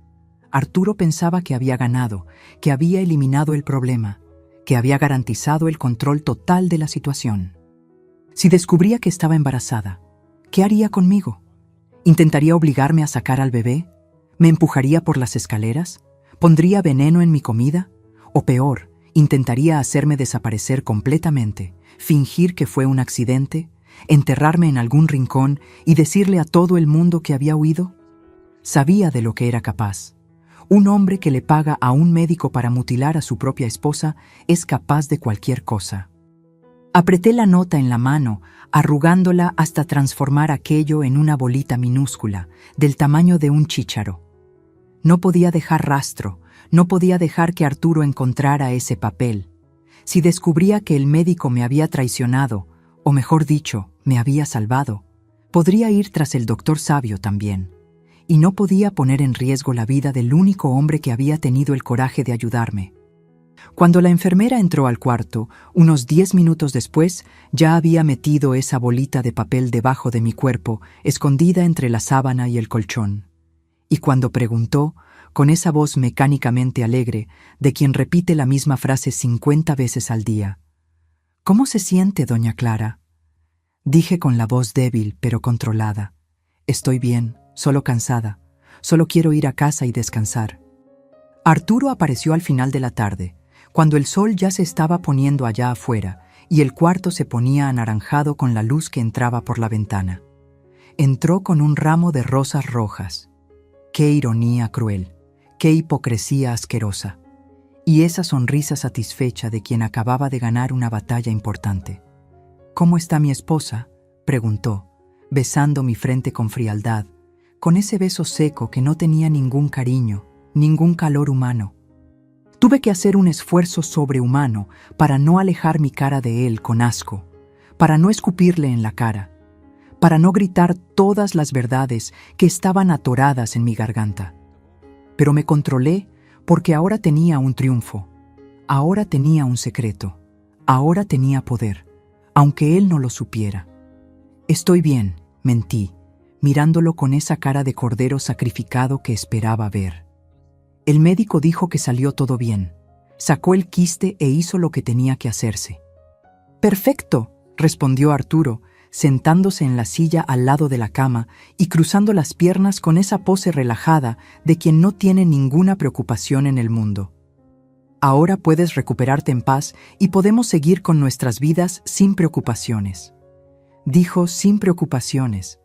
Arturo pensaba que había ganado, que había eliminado el problema, que había garantizado el control total de la situación. Si descubría que estaba embarazada, ¿qué haría conmigo? ¿Intentaría obligarme a sacar al bebé? ¿Me empujaría por las escaleras? ¿Pondría veneno en mi comida? O peor, ¿intentaría hacerme desaparecer completamente, fingir que fue un accidente, enterrarme en algún rincón y decirle a todo el mundo que había huido? Sabía de lo que era capaz. Un hombre que le paga a un médico para mutilar a su propia esposa es capaz de cualquier cosa. Apreté la nota en la mano, arrugándola hasta transformar aquello en una bolita minúscula, del tamaño de un chícharo. No podía dejar rastro, no podía dejar que Arturo encontrara ese papel. Si descubría que el médico me había traicionado, o mejor dicho, me había salvado, podría ir tras el doctor Sabio también. Y no podía poner en riesgo la vida del único hombre que había tenido el coraje de ayudarme. Cuando la enfermera entró al cuarto, unos 10 minutos después, ya había metido esa bolita de papel debajo de mi cuerpo, escondida entre la sábana y el colchón. Y cuando preguntó, con esa voz mecánicamente alegre, de quien repite la misma frase 50 veces al día: «¿Cómo se siente, doña Clara?», dije con la voz débil pero controlada: «Estoy bien, solo cansada. Solo quiero ir a casa y descansar». Arturo apareció al final de la tarde, cuando el sol ya se estaba poniendo allá afuera y el cuarto se ponía anaranjado con la luz que entraba por la ventana. Entró con un ramo de rosas rojas. Qué ironía cruel, qué hipocresía asquerosa. Y esa sonrisa satisfecha de quien acababa de ganar una batalla importante. «¿Cómo está mi esposa?», preguntó, besando mi frente con frialdad, con ese beso seco que no tenía ningún cariño, ningún calor humano. Tuve que hacer un esfuerzo sobrehumano para no alejar mi cara de él con asco, para no escupirle en la cara, para no gritar todas las verdades que estaban atoradas en mi garganta. Pero me controlé porque ahora tenía un triunfo, ahora tenía un secreto, ahora tenía poder, aunque él no lo supiera. «Estoy bien», mentí, mirándolo con esa cara de cordero sacrificado que esperaba ver. El médico dijo que salió todo bien. Sacó el quiste e hizo lo que tenía que hacerse. «Perfecto», respondió Arturo, sentándose en la silla al lado de la cama y cruzando las piernas con esa pose relajada de quien no tiene ninguna preocupación en el mundo. «Ahora puedes recuperarte en paz y podemos seguir con nuestras vidas sin preocupaciones», dijo sin preocupaciones,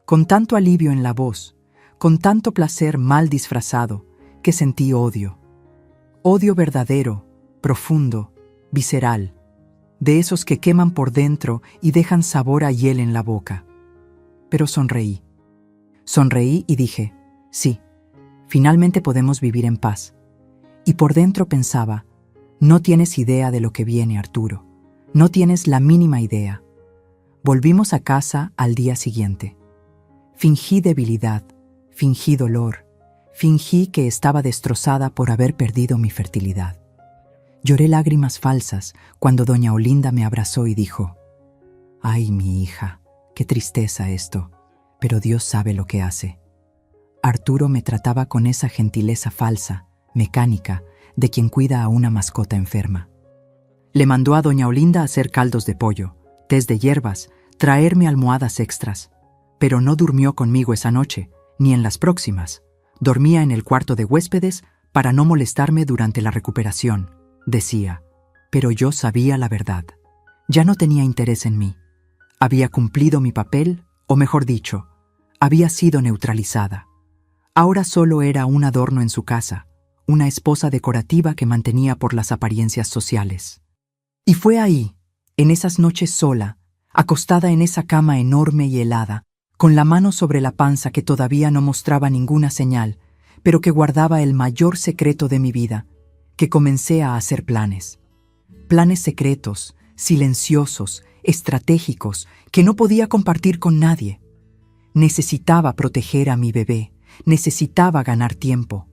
con tanto alivio en la voz, con tanto placer mal disfrazado, que sentí odio. Odio verdadero, profundo, visceral, de esos que queman por dentro y dejan sabor a hiel en la boca. Pero sonreí. Sonreí y dije, sí, finalmente podemos vivir en paz. Y por dentro pensaba, no tienes idea de lo que viene, Arturo. No tienes la mínima idea. Volvimos a casa al día siguiente. Fingí debilidad, fingí dolor, fingí que estaba destrozada por haber perdido mi fertilidad. Lloré lágrimas falsas cuando doña Olinda me abrazó y dijo, «Ay, mi hija, qué tristeza esto, pero Dios sabe lo que hace». Arturo me trataba con esa gentileza falsa, mecánica, de quien cuida a una mascota enferma. Le mandó a doña Olinda hacer caldos de pollo, tés de hierbas, traerme almohadas extras, pero no durmió conmigo esa noche, ni en las próximas. Dormía en el cuarto de huéspedes para no molestarme durante la recuperación, decía. Pero yo sabía la verdad. Ya no tenía interés en mí. Había cumplido mi papel, o mejor dicho, había sido neutralizada. Ahora solo era un adorno en su casa, una esposa decorativa que mantenía por las apariencias sociales. Y fue ahí, en esas noches sola, acostada en esa cama enorme y helada, con la mano sobre la panza que todavía no mostraba ninguna señal, pero que guardaba el mayor secreto de mi vida, que comencé a hacer planes. Planes secretos, silenciosos, estratégicos, que no podía compartir con nadie. Necesitaba proteger a mi bebé, necesitaba ganar tiempo.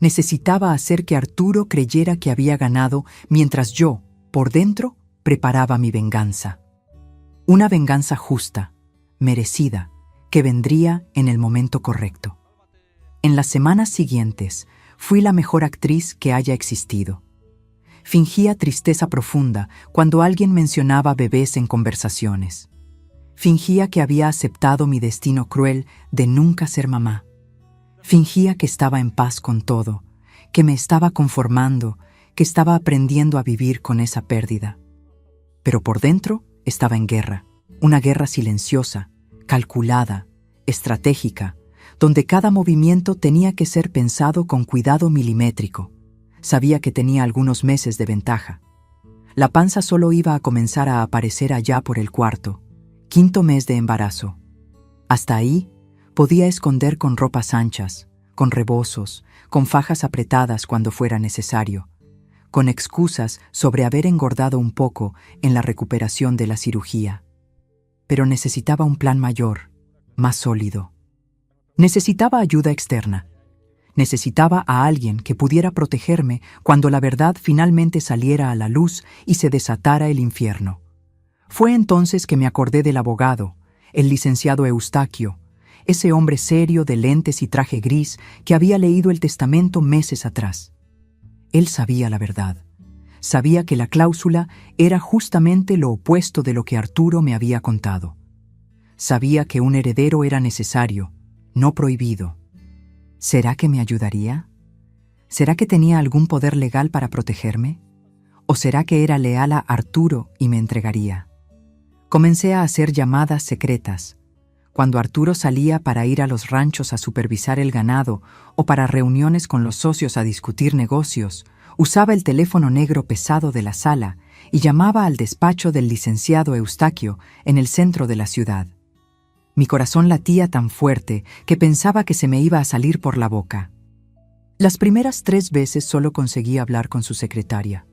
Necesitaba hacer que Arturo creyera que había ganado mientras yo, Por dentro, preparaba mi venganza. Una venganza justa, merecida, que vendría en el momento correcto. En las semanas siguientes, fui la mejor actriz que haya existido. Fingía tristeza profunda cuando alguien mencionaba bebés en conversaciones. Fingía que había aceptado mi destino cruel de nunca ser mamá. Fingía que estaba en paz con todo, que me estaba conformando, que estaba aprendiendo a vivir con esa pérdida. Pero por dentro estaba en guerra, una guerra silenciosa, calculada, estratégica, donde cada movimiento tenía que ser pensado con cuidado milimétrico. Sabía que tenía algunos meses de ventaja. La panza solo iba a comenzar a aparecer allá por el cuarto, quinto mes de embarazo. Hasta ahí podía esconder con ropas anchas, con rebozos, con fajas apretadas cuando fuera necesario, con excusas sobre haber engordado un poco en la recuperación de la cirugía. Pero necesitaba un plan mayor, más sólido. Necesitaba ayuda externa. Necesitaba a alguien que pudiera protegerme cuando la verdad finalmente saliera a la luz y se desatara el infierno. Fue entonces que me acordé del abogado, el licenciado Eustaquio, ese hombre serio de lentes y traje gris que había leído el testamento meses atrás. Él sabía la verdad. Sabía que la cláusula era justamente lo opuesto de lo que Arturo me había contado. Sabía que un heredero era necesario, no prohibido. ¿Será que me ayudaría? ¿Será que tenía algún poder legal para protegerme? ¿O será que era leal a Arturo y me entregaría? Comencé a hacer llamadas secretas. Cuando Arturo salía para ir a los ranchos a supervisar el ganado o para reuniones con los socios a discutir negocios, usaba el teléfono negro pesado de la sala y llamaba al despacho del licenciado Eustaquio en el centro de la ciudad. Mi corazón latía tan fuerte que pensaba que se me iba a salir por la boca. Las primeras 3 veces solo conseguí hablar con su secretaria,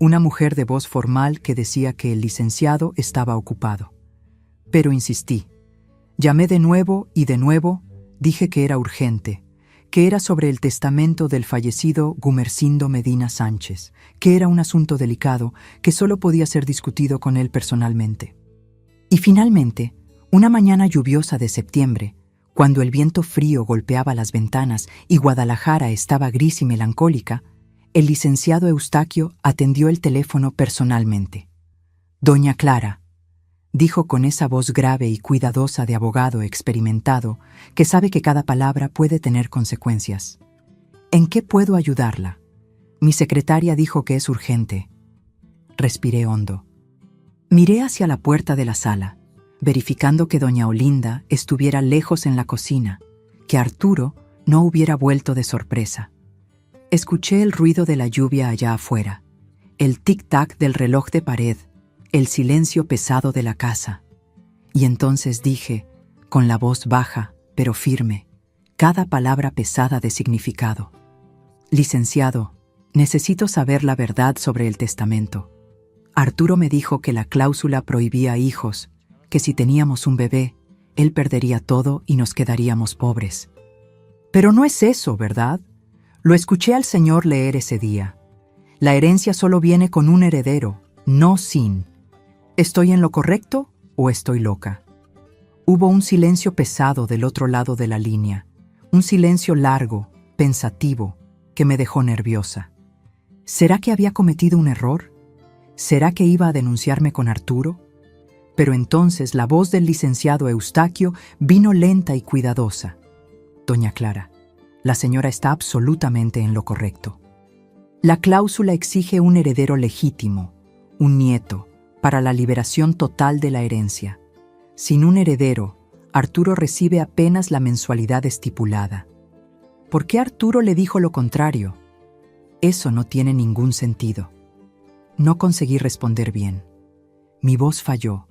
una mujer de voz formal que decía que el licenciado estaba ocupado. Pero insistí. Llamé de nuevo y de nuevo, dije que era urgente, que era sobre el testamento del fallecido Gumersindo Medina Sánchez, que era un asunto delicado que solo podía ser discutido con él personalmente. Y finalmente, una mañana lluviosa de septiembre, cuando el viento frío golpeaba las ventanas y Guadalajara estaba gris y melancólica, el licenciado Eustaquio atendió el teléfono personalmente. «Doña Clara», dijo con esa voz grave y cuidadosa de abogado experimentado que sabe que cada palabra puede tener consecuencias. «¿En qué puedo ayudarla? Mi secretaria dijo que es urgente». Respiré hondo. Miré hacia la puerta de la sala, verificando que doña Olinda estuviera lejos en la cocina, que Arturo no hubiera vuelto de sorpresa. Escuché el ruido de la lluvia allá afuera, el tic-tac del reloj de pared, el silencio pesado de la casa. Y entonces dije, con la voz baja, pero firme, cada palabra pesada de significado: «Licenciado, necesito saber la verdad sobre el testamento. Arturo me dijo que la cláusula prohibía hijos, que si teníamos un bebé, él perdería todo y nos quedaríamos pobres. Pero no es eso, ¿verdad? Lo escuché al señor leer ese día. La herencia solo viene con un heredero, no sin. ¿Estoy en lo correcto o estoy loca?» Hubo un silencio pesado del otro lado de la línea, un silencio largo, pensativo, que me dejó nerviosa. ¿Será que había cometido un error? ¿Será que iba a denunciarme con Arturo? Pero entonces la voz del licenciado Eustaquio vino lenta y cuidadosa. «Doña Clara, la señora está absolutamente en lo correcto. La cláusula exige un heredero legítimo, un nieto, para la liberación total de la herencia. Sin un heredero, Arturo recibe apenas la mensualidad estipulada. ¿Por qué Arturo le dijo lo contrario? Eso no tiene ningún sentido». No conseguí responder bien. Mi voz falló.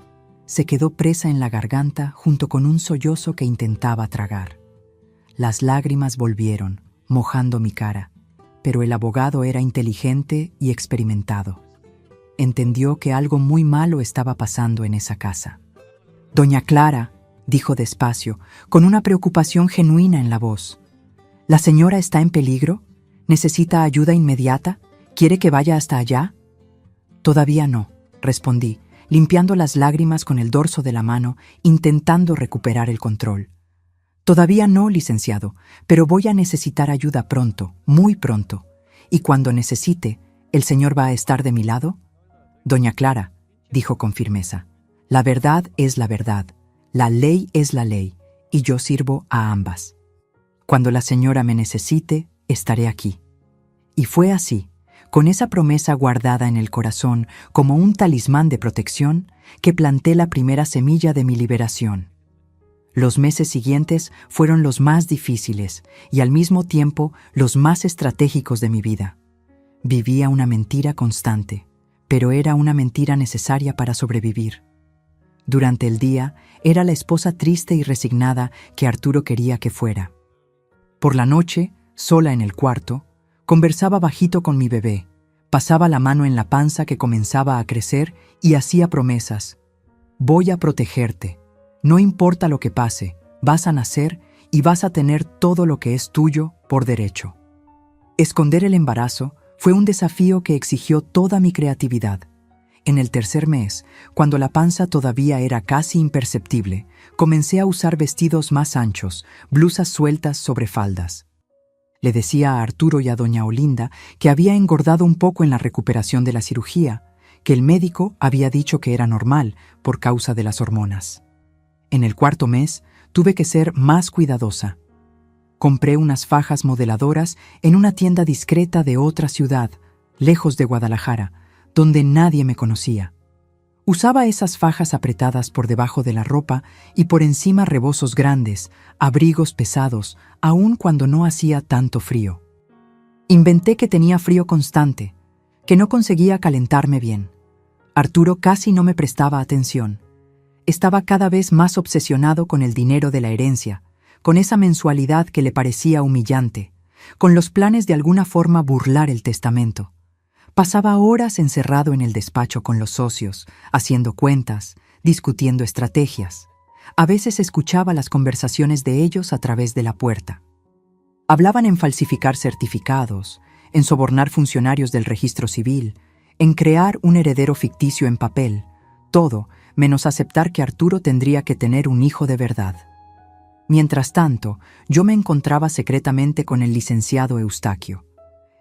Se quedó presa en la garganta junto con un sollozo que intentaba tragar. Las lágrimas volvieron, mojando mi cara, pero el abogado era inteligente y experimentado. Entendió que algo muy malo estaba pasando en esa casa. «Doña Clara», dijo despacio, con una preocupación genuina en la voz, «¿la señora está en peligro? ¿Necesita ayuda inmediata? ¿Quiere que vaya hasta allá?» Todavía no, respondí, limpiando las lágrimas con el dorso de la mano, intentando recuperar el control. Todavía no, licenciado, pero voy a necesitar ayuda pronto, muy pronto. Y cuando necesite, ¿el señor va a estar de mi lado? Doña Clara, dijo con firmeza, la verdad es la verdad, la ley es la ley, y yo sirvo a ambas. Cuando la señora me necesite, estaré aquí. Y fue así, con esa promesa guardada en el corazón como un talismán de protección, que planté la primera semilla de mi liberación. Los meses siguientes fueron los más difíciles y al mismo tiempo los más estratégicos de mi vida. Vivía una mentira constante, pero era una mentira necesaria para sobrevivir. Durante el día, era la esposa triste y resignada que Arturo quería que fuera. Por la noche, sola en el cuarto, conversaba bajito con mi bebé, pasaba la mano en la panza que comenzaba a crecer y hacía promesas. Voy a protegerte. No importa lo que pase, vas a nacer y vas a tener todo lo que es tuyo por derecho. Esconder el embarazo fue un desafío que exigió toda mi creatividad. En el tercer mes, cuando la panza todavía era casi imperceptible, comencé a usar vestidos más anchos, blusas sueltas sobre faldas. Le decía a Arturo y a doña Olinda que había engordado un poco en la recuperación de la cirugía, que el médico había dicho que era normal por causa de las hormonas. En el cuarto mes, tuve que ser más cuidadosa. Compré unas fajas modeladoras en una tienda discreta de otra ciudad, lejos de Guadalajara, donde nadie me conocía. Usaba esas fajas apretadas por debajo de la ropa y por encima rebozos grandes, abrigos pesados, aun cuando no hacía tanto frío. Inventé que tenía frío constante, que no conseguía calentarme bien. Arturo casi no me prestaba atención. Estaba cada vez más obsesionado con el dinero de la herencia, con esa mensualidad que le parecía humillante, con los planes de alguna forma burlar el testamento. Pasaba horas encerrado en el despacho con los socios, haciendo cuentas, discutiendo estrategias. A veces escuchaba las conversaciones de ellos a través de la puerta. Hablaban en falsificar certificados, en sobornar funcionarios del registro civil, en crear un heredero ficticio en papel, todo menos aceptar que Arturo tendría que tener un hijo de verdad. Mientras tanto, yo me encontraba secretamente con el licenciado Eustaquio.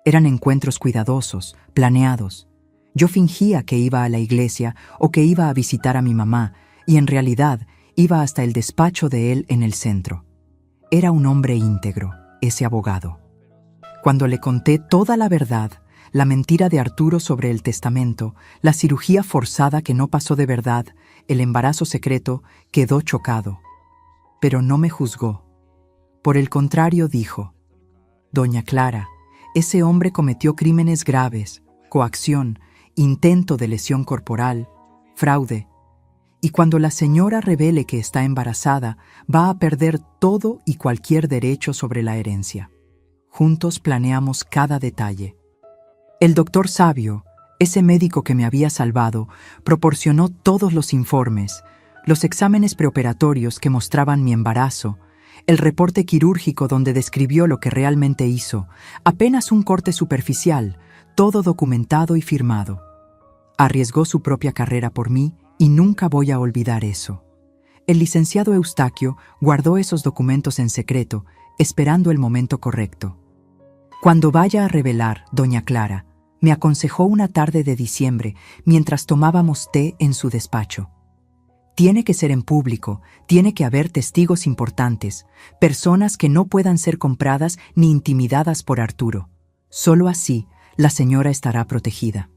Eran encuentros cuidadosos, planeados. Yo fingía que iba a la iglesia o que iba a visitar a mi mamá, y en realidad iba hasta el despacho de él en el centro. Era un hombre íntegro, ese abogado. Cuando le conté toda la verdad, la mentira de Arturo sobre el testamento, la cirugía forzada que no pasó de verdad, el embarazo secreto, quedó chocado. Pero no me juzgó. Por el contrario, dijo: «Doña Clara, ese hombre cometió crímenes graves, coacción, intento de lesión corporal, fraude. Y cuando la señora revele que está embarazada, va a perder todo y cualquier derecho sobre la herencia». Juntos planeamos cada detalle. El doctor Sabio, ese médico que me había salvado, proporcionó todos los informes, los exámenes preoperatorios que mostraban mi embarazo, el reporte quirúrgico donde describió lo que realmente hizo, apenas un corte superficial, todo documentado y firmado. Arriesgó su propia carrera por mí y nunca voy a olvidar eso. El licenciado Eustaquio guardó esos documentos en secreto, esperando el momento correcto. Cuando vaya a revelar, doña Clara, me aconsejó una tarde de diciembre mientras tomábamos té en su despacho. Tiene que ser en público, tiene que haber testigos importantes, personas que no puedan ser compradas ni intimidadas por Arturo. Solo así, la señora estará protegida.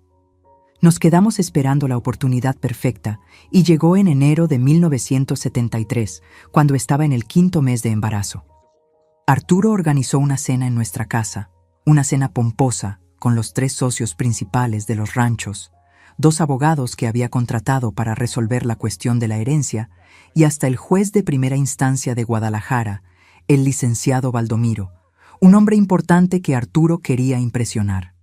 Nos quedamos esperando la oportunidad perfecta y llegó en enero de 1973, cuando estaba en el 5º mes de embarazo. Arturo organizó una cena en nuestra casa, una cena pomposa con los 3 socios principales de los ranchos, 2 abogados que había contratado para resolver la cuestión de la herencia y hasta el juez de primera instancia de Guadalajara, el licenciado Baldomiro, un hombre importante que Arturo quería impresionar.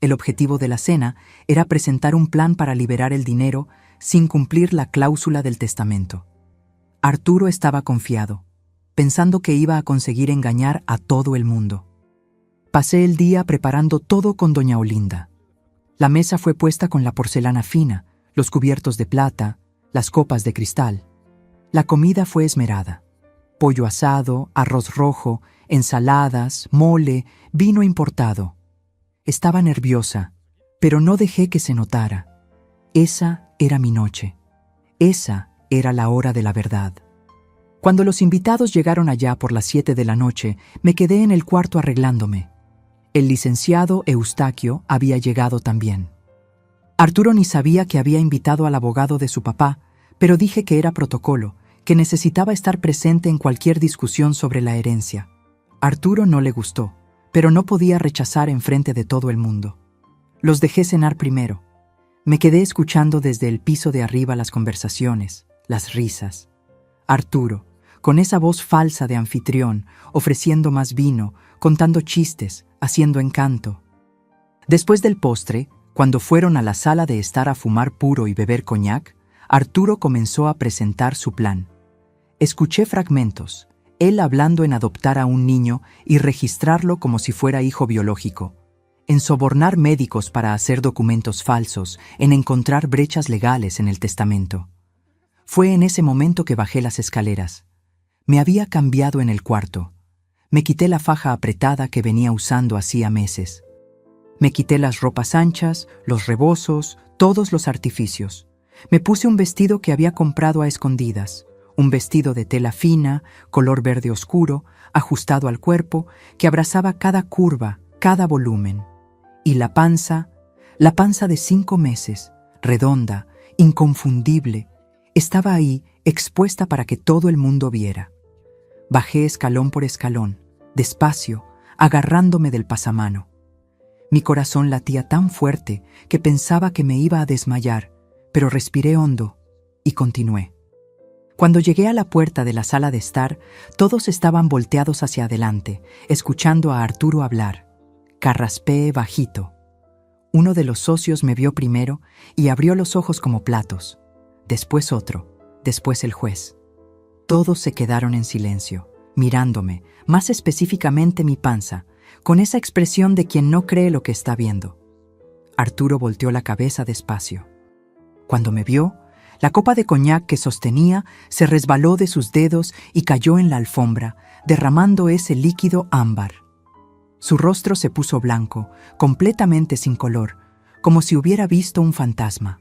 El objetivo de la cena era presentar un plan para liberar el dinero sin cumplir la cláusula del testamento. Arturo estaba confiado, pensando que iba a conseguir engañar a todo el mundo. Pasé el día preparando todo con doña Olinda. La mesa fue puesta con la porcelana fina, los cubiertos de plata, las copas de cristal. La comida fue esmerada. Pollo asado, arroz rojo, ensaladas, mole, vino importado. Estaba nerviosa, pero no dejé que se notara. Esa era mi noche. Esa era la hora de la verdad. Cuando los invitados llegaron allá por las 7 de la noche, me quedé en el cuarto arreglándome. El licenciado Eustaquio había llegado también. Arturo ni sabía que había invitado al abogado de su papá, pero dije que era protocolo, que necesitaba estar presente en cualquier discusión sobre la herencia. Arturo no le gustó, pero no podía rechazar enfrente de todo el mundo. Los dejé cenar primero. Me quedé escuchando desde el piso de arriba las conversaciones, las risas. Arturo, con esa voz falsa de anfitrión, ofreciendo más vino, contando chistes, haciendo encanto. Después del postre, cuando fueron a la sala de estar a fumar puro y beber coñac, Arturo comenzó a presentar su plan. Escuché fragmentos, él hablando en adoptar a un niño y registrarlo como si fuera hijo biológico, en sobornar médicos para hacer documentos falsos, en encontrar brechas legales en el testamento. Fue en ese momento que bajé las escaleras. Me había cambiado en el cuarto. Me quité la faja apretada que venía usando hacía meses. Me quité las ropas anchas, los rebozos, todos los artificios. Me puse un vestido que había comprado a escondidas, un vestido de tela fina, color verde oscuro, ajustado al cuerpo, que abrazaba cada curva, cada volumen. Y la panza de 5 meses, redonda, inconfundible, estaba ahí expuesta para que todo el mundo viera. Bajé escalón por escalón, despacio, agarrándome del pasamano. Mi corazón latía tan fuerte que pensaba que me iba a desmayar, pero respiré hondo y continué. Cuando llegué a la puerta de la sala de estar, todos estaban volteados hacia adelante, escuchando a Arturo hablar. Carraspeé bajito. Uno de los socios me vio primero y abrió los ojos como platos. Después otro, después el juez. Todos se quedaron en silencio, mirándome, más específicamente mi panza, con esa expresión de quien no cree lo que está viendo. Arturo volteó la cabeza despacio. Cuando me vio, la copa de coñac que sostenía se resbaló de sus dedos y cayó en la alfombra, derramando ese líquido ámbar. Su rostro se puso blanco, completamente sin color, como si hubiera visto un fantasma.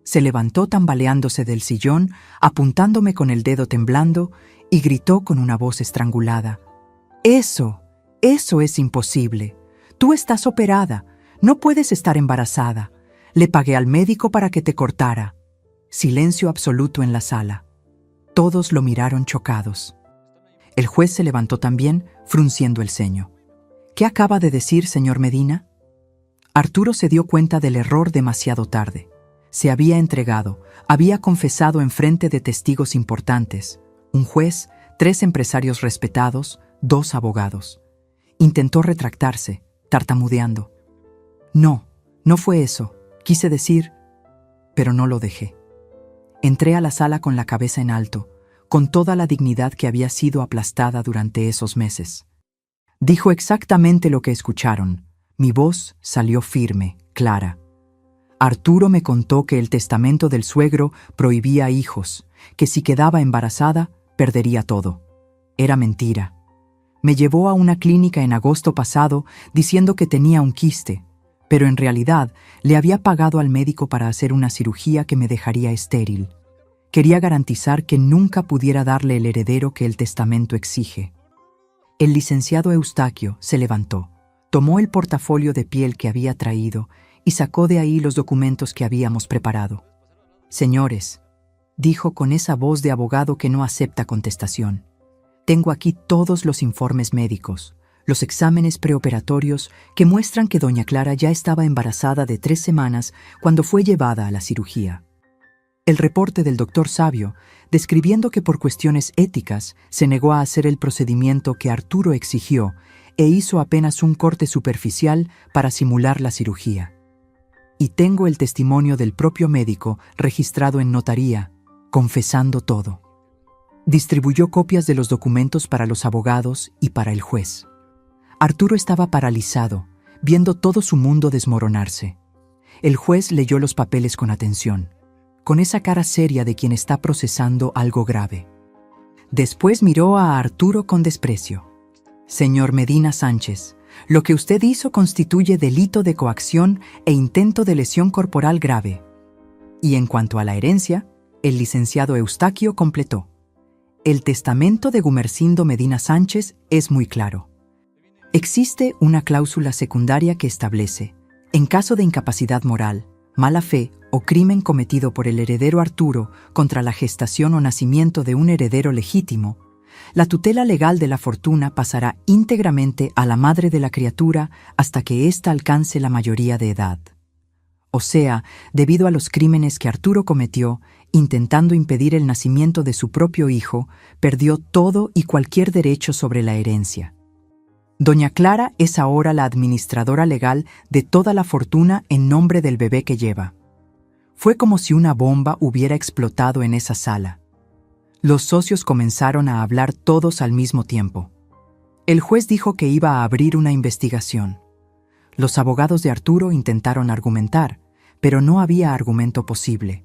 Se levantó tambaleándose del sillón, apuntándome con el dedo temblando, y gritó con una voz estrangulada: ¡Eso es imposible! Tú estás operada, no puedes estar embarazada. Le pagué al médico para que te cortara. Silencio absoluto en la sala. Todos lo miraron chocados. El juez se levantó también, frunciendo el ceño. ¿Qué acaba de decir, señor Medina? Arturo se dio cuenta del error demasiado tarde. Se había entregado, había confesado en frente de testigos importantes, un juez, 3 empresarios respetados, 2 abogados. Intentó retractarse, tartamudeando. No fue eso, quise decir, pero no lo dejé. Entré a la sala con la cabeza en alto, con toda la dignidad que había sido aplastada durante esos meses. Dijo exactamente lo que escucharon. Mi voz salió firme, clara. Arturo me contó que el testamento del suegro prohibía hijos, que si quedaba embarazada, perdería todo. Era mentira. Me llevó a una clínica en agosto pasado diciendo que tenía un quiste, pero en realidad le había pagado al médico para hacer una cirugía que me dejaría estéril. Quería garantizar que nunca pudiera darle el heredero que el testamento exige. El licenciado Eustaquio se levantó, tomó el portafolio de piel que había traído y sacó de ahí los documentos que habíamos preparado. Señores, dijo con esa voz de abogado que no acepta contestación, tengo aquí todos los informes médicos, los exámenes preoperatorios que muestran que doña Clara ya estaba embarazada de 3 semanas cuando fue llevada a la cirugía. El reporte del doctor Sabio, describiendo que por cuestiones éticas se negó a hacer el procedimiento que Arturo exigió e hizo apenas un corte superficial para simular la cirugía. Y tengo el testimonio del propio médico registrado en notaría, confesando todo. Distribuyó copias de los documentos para los abogados y para el juez. Arturo estaba paralizado, viendo todo su mundo desmoronarse. El juez leyó los papeles con atención, con esa cara seria de quien está procesando algo grave. Después miró a Arturo con desprecio. Señor Medina Sánchez, lo que usted hizo constituye delito de coacción e intento de lesión corporal grave. Y en cuanto a la herencia, el licenciado Eustaquio completó. El testamento de Gumersindo Medina Sánchez es muy claro. Existe una cláusula secundaria que establece, en caso de incapacidad moral, mala fe o crimen cometido por el heredero Arturo contra la gestación o nacimiento de un heredero legítimo, la tutela legal de la fortuna pasará íntegramente a la madre de la criatura hasta que ésta alcance la mayoría de edad. O sea, debido a los crímenes que Arturo cometió, intentando impedir el nacimiento de su propio hijo, perdió todo y cualquier derecho sobre la herencia. Doña Clara es ahora la administradora legal de toda la fortuna en nombre del bebé que lleva. Fue como si una bomba hubiera explotado en esa sala. Los socios comenzaron a hablar todos al mismo tiempo. El juez dijo que iba a abrir una investigación. Los abogados de Arturo intentaron argumentar, pero no había argumento posible.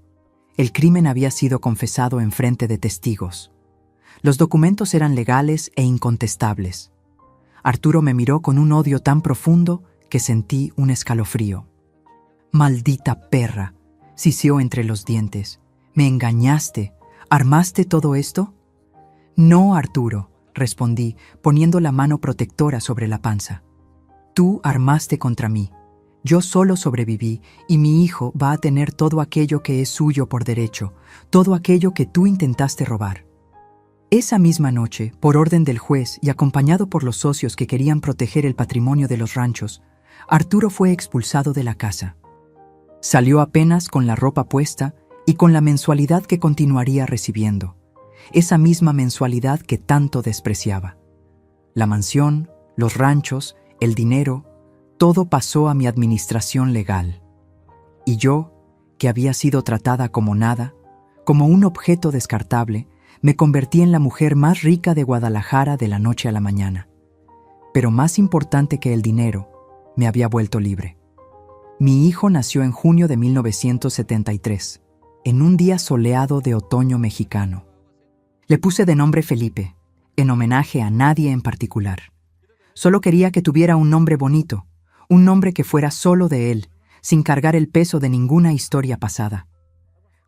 El crimen había sido confesado en frente de testigos. Los documentos eran legales e incontestables. Arturo me miró con un odio tan profundo que sentí un escalofrío. «Maldita perra», siseó entre los dientes. «¿Me engañaste? ¿Armaste todo esto?» «No, Arturo», respondí, poniendo la mano protectora sobre la panza. «Tú armaste contra mí. Yo solo sobreviví y mi hijo va a tener todo aquello que es suyo por derecho, todo aquello que tú intentaste robar». Esa misma noche, por orden del juez y acompañado por los socios que querían proteger el patrimonio de los ranchos, Arturo fue expulsado de la casa. Salió apenas con la ropa puesta y con la mensualidad que continuaría recibiendo, esa misma mensualidad que tanto despreciaba. La mansión, los ranchos, el dinero, todo pasó a mi administración legal. Y yo, que había sido tratada como nada, como un objeto descartable, me convertí en la mujer más rica de Guadalajara de la noche a la mañana. Pero más importante que el dinero, me había vuelto libre. Mi hijo nació en junio de 1973, en un día soleado de otoño mexicano. Le puse de nombre Felipe, en homenaje a nadie en particular. Solo quería que tuviera un nombre bonito, un nombre que fuera solo de él, sin cargar el peso de ninguna historia pasada.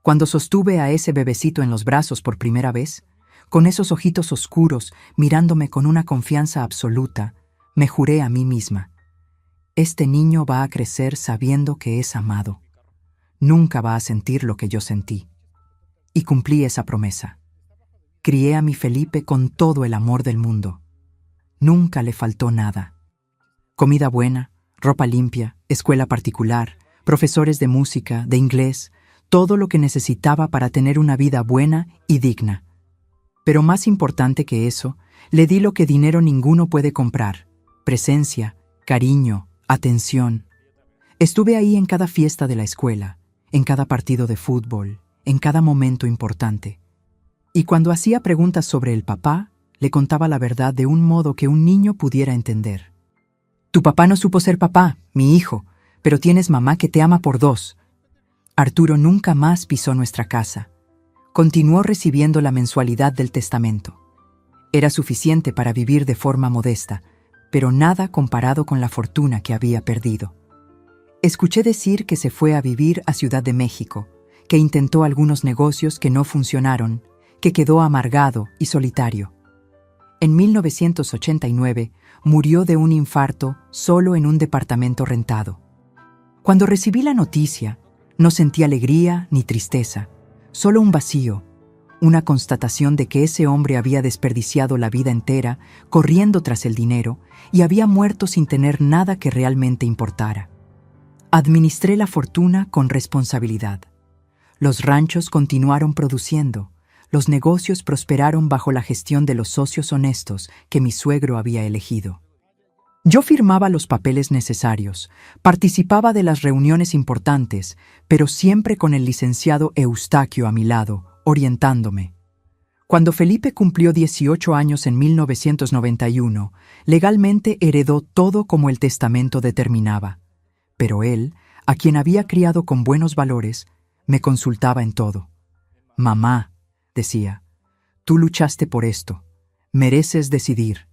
Cuando sostuve a ese bebecito en los brazos por primera vez, con esos ojitos oscuros mirándome con una confianza absoluta, me juré a mí misma: este niño va a crecer sabiendo que es amado. Nunca va a sentir lo que yo sentí. Y cumplí esa promesa. Crié a mi Felipe con todo el amor del mundo. Nunca le faltó nada. Comida buena, ropa limpia, escuela particular, profesores de música, de inglés, todo lo que necesitaba para tener una vida buena y digna. Pero más importante que eso, le di lo que dinero ninguno puede comprar: presencia, cariño, atención. Estuve ahí en cada fiesta de la escuela, en cada partido de fútbol, en cada momento importante. Y cuando hacía preguntas sobre el papá, le contaba la verdad de un modo que un niño pudiera entender. Tu papá no supo ser papá, mi hijo, pero tienes mamá que te ama por dos. Arturo nunca más pisó nuestra casa. Continuó recibiendo la mensualidad del testamento. Era suficiente para vivir de forma modesta, pero nada comparado con la fortuna que había perdido. Escuché decir que se fue a vivir a Ciudad de México, que intentó algunos negocios que no funcionaron, que quedó amargado y solitario. En 1989 murió de un infarto solo en un departamento rentado. Cuando recibí la noticia, no sentí alegría ni tristeza, solo un vacío, una constatación de que ese hombre había desperdiciado la vida entera corriendo tras el dinero y había muerto sin tener nada que realmente importara. Administré la fortuna con responsabilidad. Los ranchos continuaron produciendo, los negocios prosperaron bajo la gestión de los socios honestos que mi suegro había elegido. Yo firmaba los papeles necesarios, participaba de las reuniones importantes, pero siempre con el licenciado Eustaquio a mi lado, orientándome. Cuando Felipe cumplió 18 años en 1991, legalmente heredó todo como el testamento determinaba. Pero él, a quien había criado con buenos valores, me consultaba en todo. «Mamá», decía, «tú luchaste por esto. Mereces decidir».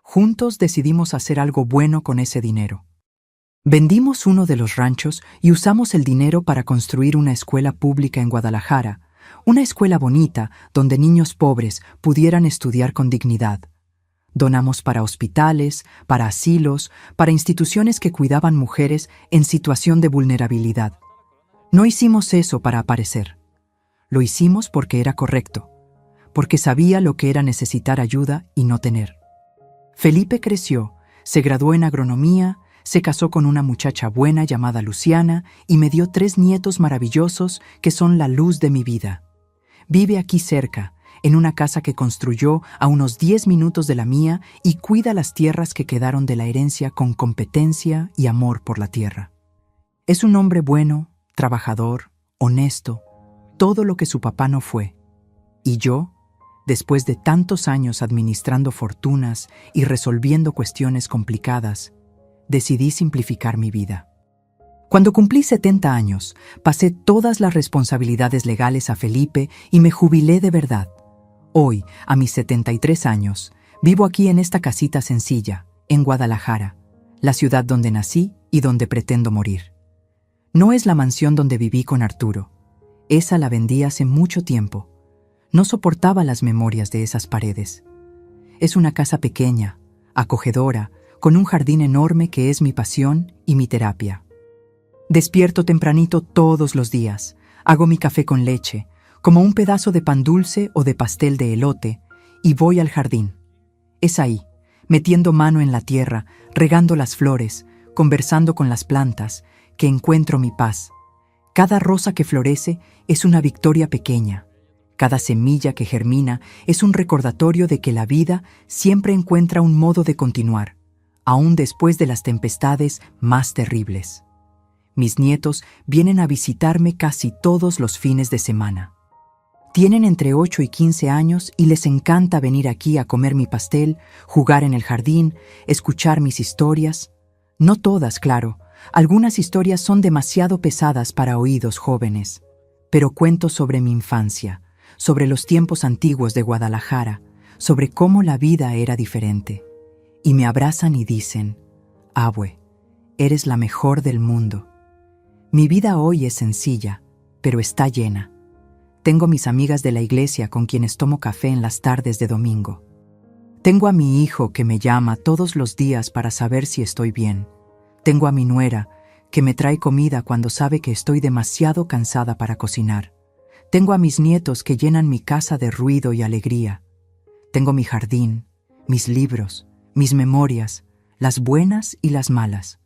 Juntos decidimos hacer algo bueno con ese dinero. Vendimos uno de los ranchos y usamos el dinero para construir una escuela pública en Guadalajara, una escuela bonita donde niños pobres pudieran estudiar con dignidad. Donamos para hospitales, para asilos, para instituciones que cuidaban mujeres en situación de vulnerabilidad. No hicimos eso para aparecer. Lo hicimos porque era correcto, porque sabía lo que era necesitar ayuda y no tener. Felipe creció, se graduó en agronomía, se casó con una muchacha buena llamada Luciana y me dio 3 nietos maravillosos que son la luz de mi vida. Vive aquí cerca, en una casa que construyó a unos 10 minutos de la mía y cuida las tierras que quedaron de la herencia con competencia y amor por la tierra. Es un hombre bueno, trabajador, honesto, todo lo que su papá no fue. Y yo, después de tantos años administrando fortunas y resolviendo cuestiones complicadas, decidí simplificar mi vida. Cuando cumplí 70 años, pasé todas las responsabilidades legales a Felipe y me jubilé de verdad. Hoy, a mis 73 años, vivo aquí en esta casita sencilla, en Guadalajara, la ciudad donde nací y donde pretendo morir. No es la mansión donde viví con Arturo. Esa la vendí hace mucho tiempo. No soportaba las memorias de esas paredes. Es una casa pequeña, acogedora, con un jardín enorme que es mi pasión y mi terapia. Despierto tempranito todos los días, hago mi café con leche, como un pedazo de pan dulce o de pastel de elote, y voy al jardín. Es ahí, metiendo mano en la tierra, regando las flores, conversando con las plantas, que encuentro mi paz. Cada rosa que florece es una victoria pequeña. Cada semilla que germina es un recordatorio de que la vida siempre encuentra un modo de continuar, aún después de las tempestades más terribles. Mis nietos vienen a visitarme casi todos los fines de semana. Tienen entre 8 y 15 años y les encanta venir aquí a comer mi pastel, jugar en el jardín, escuchar mis historias. No todas, claro. Algunas historias son demasiado pesadas para oídos jóvenes. Pero cuento sobre mi infancia, sobre los tiempos antiguos de Guadalajara, sobre cómo la vida era diferente. Y me abrazan y dicen, «Abue, eres la mejor del mundo». Mi vida hoy es sencilla, pero está llena. Tengo mis amigas de la iglesia con quienes tomo café en las tardes de domingo. Tengo a mi hijo que me llama todos los días para saber si estoy bien. Tengo a mi nuera que me trae comida cuando sabe que estoy demasiado cansada para cocinar. Tengo a mis nietos que llenan mi casa de ruido y alegría. Tengo mi jardín, mis libros, mis memorias, las buenas y las malas.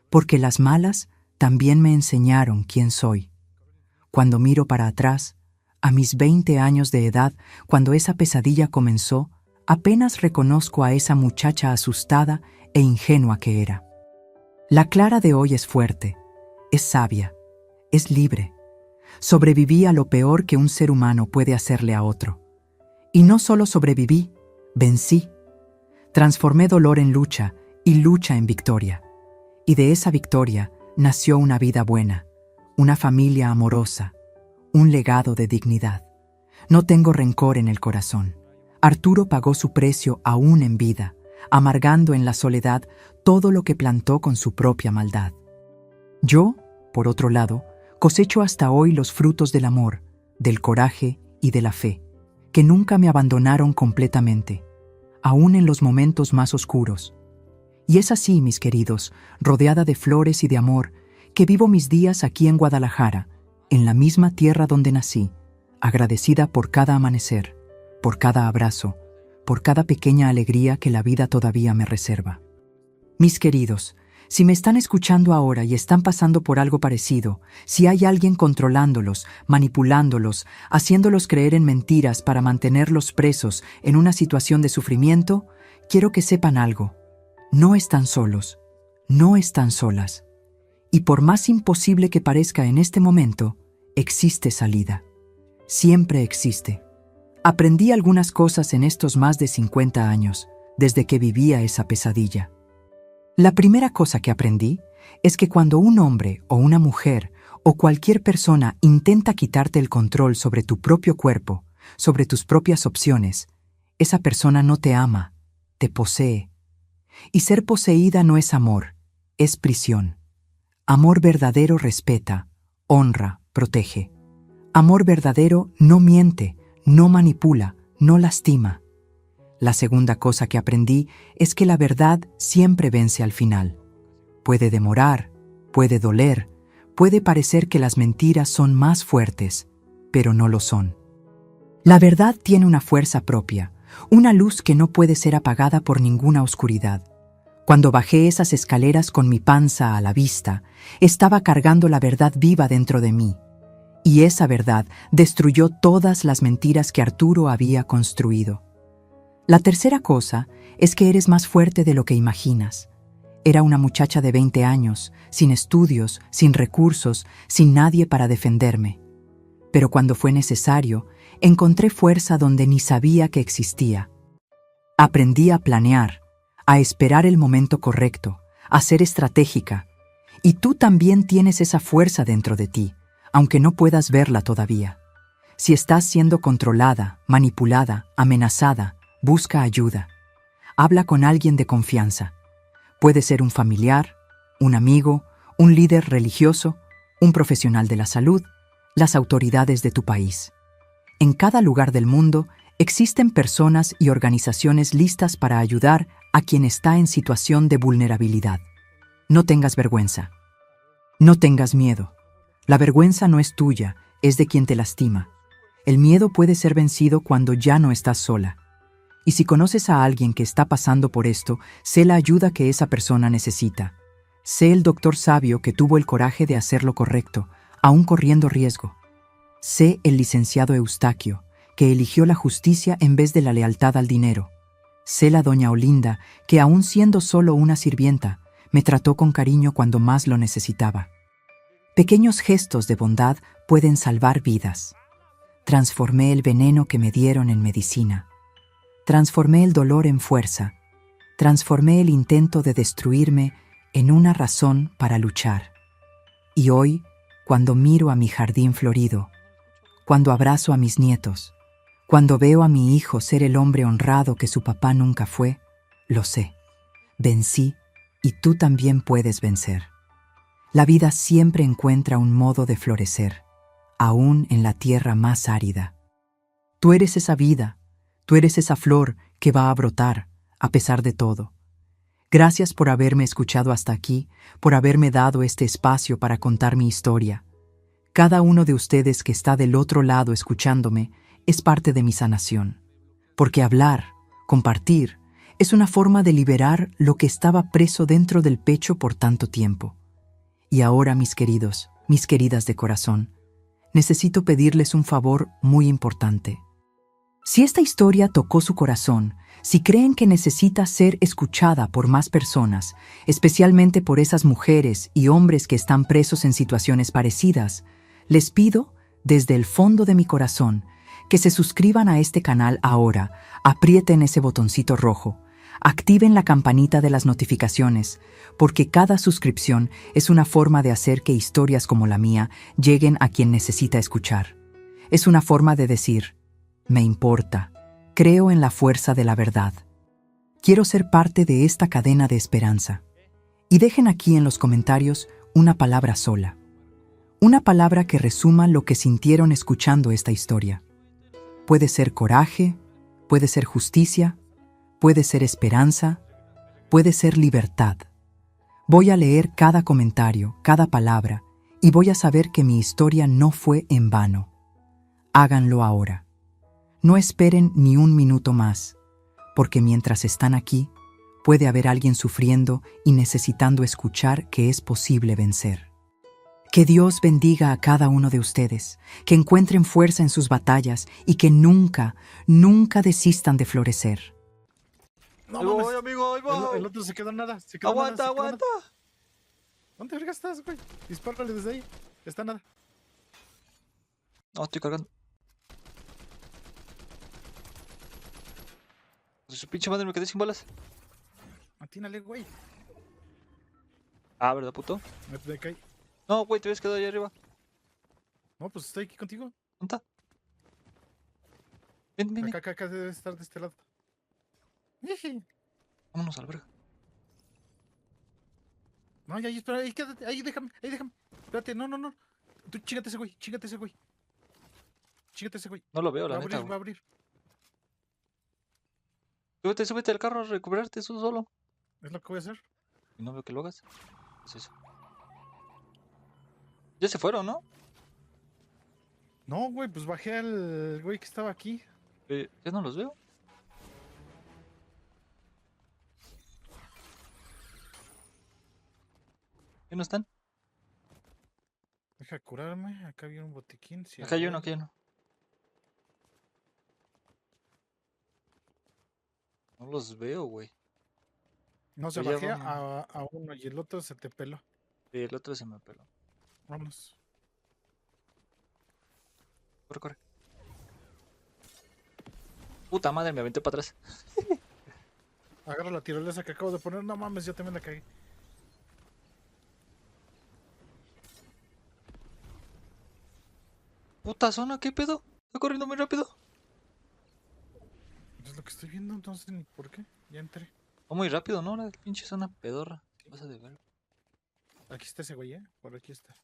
Porque las malas también me enseñaron quién soy. Cuando miro para atrás, a mis 20 años de edad, cuando esa pesadilla comenzó, apenas reconozco a esa muchacha asustada e ingenua que era. La Clara de hoy es fuerte, es sabia, es libre. Sobreviví a lo peor que un ser humano puede hacerle a otro. Y no solo sobreviví, vencí. Transformé dolor en lucha y lucha en victoria. Y de esa victoria nació una vida buena, una familia amorosa, un legado de dignidad. No tengo rencor en el corazón. Arturo pagó su precio aún en vida, amargando en la soledad todo lo que plantó con su propia maldad. Yo, por otro lado, cosecho hasta hoy los frutos del amor, del coraje y de la fe, que nunca me abandonaron completamente, aún en los momentos más oscuros. Y es así, mis queridos, rodeada de flores y de amor, que vivo mis días aquí en Guadalajara, en la misma tierra donde nací, agradecida por cada amanecer, por cada abrazo, por cada pequeña alegría que la vida todavía me reserva. Mis queridos, si me están escuchando ahora y están pasando por algo parecido, si hay alguien controlándolos, manipulándolos, haciéndolos creer en mentiras para mantenerlos presos en una situación de sufrimiento, quiero que sepan algo. No están solos, no están solas. Y por más imposible que parezca en este momento, existe salida. Siempre existe. Aprendí algunas cosas en estos más de 50 años, desde que vivía esa pesadilla. La primera cosa que aprendí es que cuando un hombre o una mujer o cualquier persona intenta quitarte el control sobre tu propio cuerpo, sobre tus propias opciones, esa persona no te ama, te posee. Y ser poseída no es amor, es prisión. Amor verdadero respeta, honra, protege. Amor verdadero no miente, no manipula, no lastima. La segunda cosa que aprendí es que la verdad siempre vence al final. Puede demorar, puede doler, puede parecer que las mentiras son más fuertes, pero no lo son. La verdad tiene una fuerza propia, una luz que no puede ser apagada por ninguna oscuridad. Cuando bajé esas escaleras con mi panza a la vista, estaba cargando la verdad viva dentro de mí. Y esa verdad destruyó todas las mentiras que Arturo había construido. La tercera cosa es que eres más fuerte de lo que imaginas. Era una muchacha de 20 años, sin estudios, sin recursos, sin nadie para defenderme. Pero cuando fue necesario, encontré fuerza donde ni sabía que existía. Aprendí a planear, a esperar el momento correcto, a ser estratégica. Y tú también tienes esa fuerza dentro de ti, aunque no puedas verla todavía. Si estás siendo controlada, manipulada, amenazada, busca ayuda. Habla con alguien de confianza. Puede ser un familiar, un amigo, un líder religioso, un profesional de la salud, las autoridades de tu país. En cada lugar del mundo existen personas y organizaciones listas para ayudar a quien está en situación de vulnerabilidad. No tengas vergüenza. No tengas miedo. La vergüenza no es tuya, es de quien te lastima. El miedo puede ser vencido cuando ya no estás sola. Y si conoces a alguien que está pasando por esto, sé la ayuda que esa persona necesita. Sé el doctor sabio que tuvo el coraje de hacer lo correcto, aún corriendo riesgo. Sé el licenciado Eustaquio, que eligió la justicia en vez de la lealtad al dinero. Sé la doña Olinda, que aún siendo solo una sirvienta, me trató con cariño cuando más lo necesitaba. Pequeños gestos de bondad pueden salvar vidas. Transformé el veneno que me dieron en medicina. Transformé el dolor en fuerza. Transformé el intento de destruirme en una razón para luchar. Y hoy, cuando miro a mi jardín florido, cuando abrazo a mis nietos, cuando veo a mi hijo ser el hombre honrado que su papá nunca fue, lo sé. Vencí y tú también puedes vencer. La vida siempre encuentra un modo de florecer, aún en la tierra más árida. Tú eres esa vida. Tú eres esa flor que va a brotar, a pesar de todo. Gracias por haberme escuchado hasta aquí, por haberme dado este espacio para contar mi historia. Cada uno de ustedes que está del otro lado escuchándome es parte de mi sanación. Porque hablar, compartir, es una forma de liberar lo que estaba preso dentro del pecho por tanto tiempo. Y ahora, mis queridos, mis queridas de corazón, necesito pedirles un favor muy importante. Si esta historia tocó su corazón, si creen que necesita ser escuchada por más personas, especialmente por esas mujeres y hombres que están presos en situaciones parecidas, les pido, desde el fondo de mi corazón, que se suscriban a este canal ahora, aprieten ese botoncito rojo, activen la campanita de las notificaciones, porque cada suscripción es una forma de hacer que historias como la mía lleguen a quien necesita escuchar. Es una forma de decir: me importa, creo en la fuerza de la verdad. Quiero ser parte de esta cadena de esperanza. Y dejen aquí en los comentarios una palabra sola. Una palabra que resuma lo que sintieron escuchando esta historia. Puede ser coraje, puede ser justicia, puede ser esperanza, puede ser libertad. Voy a leer cada comentario, cada palabra, y voy a saber que mi historia no fue en vano. Háganlo ahora. No esperen ni un minuto más, porque mientras están aquí, puede haber alguien sufriendo y necesitando escuchar que es posible vencer. Que Dios bendiga a cada uno de ustedes, que encuentren fuerza en sus batallas y que nunca, nunca desistan de florecer. No Ahí mames. voy, amigo, ahí voy. El otro se quedó en nada. Se quedó en Aguanta, nada, se quedó en aguanta. nada. ¿Dónde verga estás, güey? Dispárale desde ahí. Está nada. No, estoy cargando. De su pinche madre me quedé sin balas. Atínale, güey. Ah, ¿verdad, puto? Me caí. No, güey, te habías quedado ahí arriba. No, pues estoy aquí contigo. ¿Dónde está? Ven, ven, ven. Acá debe estar de este lado. Iji. Vámonos a la verga. No, ya, espera, ahí quédate, ahí déjame, ahí déjame. Espérate, no. Tú chíngate ese güey, chíngate ese güey. Chíngate ese güey. No lo veo, Va la a neta, abrir, va güey. a abrir. Súbete al carro a recuperarte eso solo. Es lo que voy a hacer. Y no veo que lo hagas. ¿Qué es eso? Ya se fueron, ¿no? No, güey, pues bajé al güey que estaba aquí. Ya no los veo. ¿Ya no están? Deja curarme. Acá había un botiquín. Sí, Acá hay uno, acá hay uno. No los veo, güey. No, se Pero ya bajé vamos. a uno y el otro se te peló. Sí, el otro se me peló. Vámonos. Corre, corre. Puta madre, me aventé para atrás. Agarra la tirolesa que acabo de poner. No mames, yo también la cagué. Puta zona, ¿qué pedo? Está corriendo muy rápido. Es lo que estoy viendo, entonces ni por qué. Ya entré. Va muy rápido, ¿no? La pinche zona pedorra. Vas a de ver. Aquí está ese güey, por aquí está.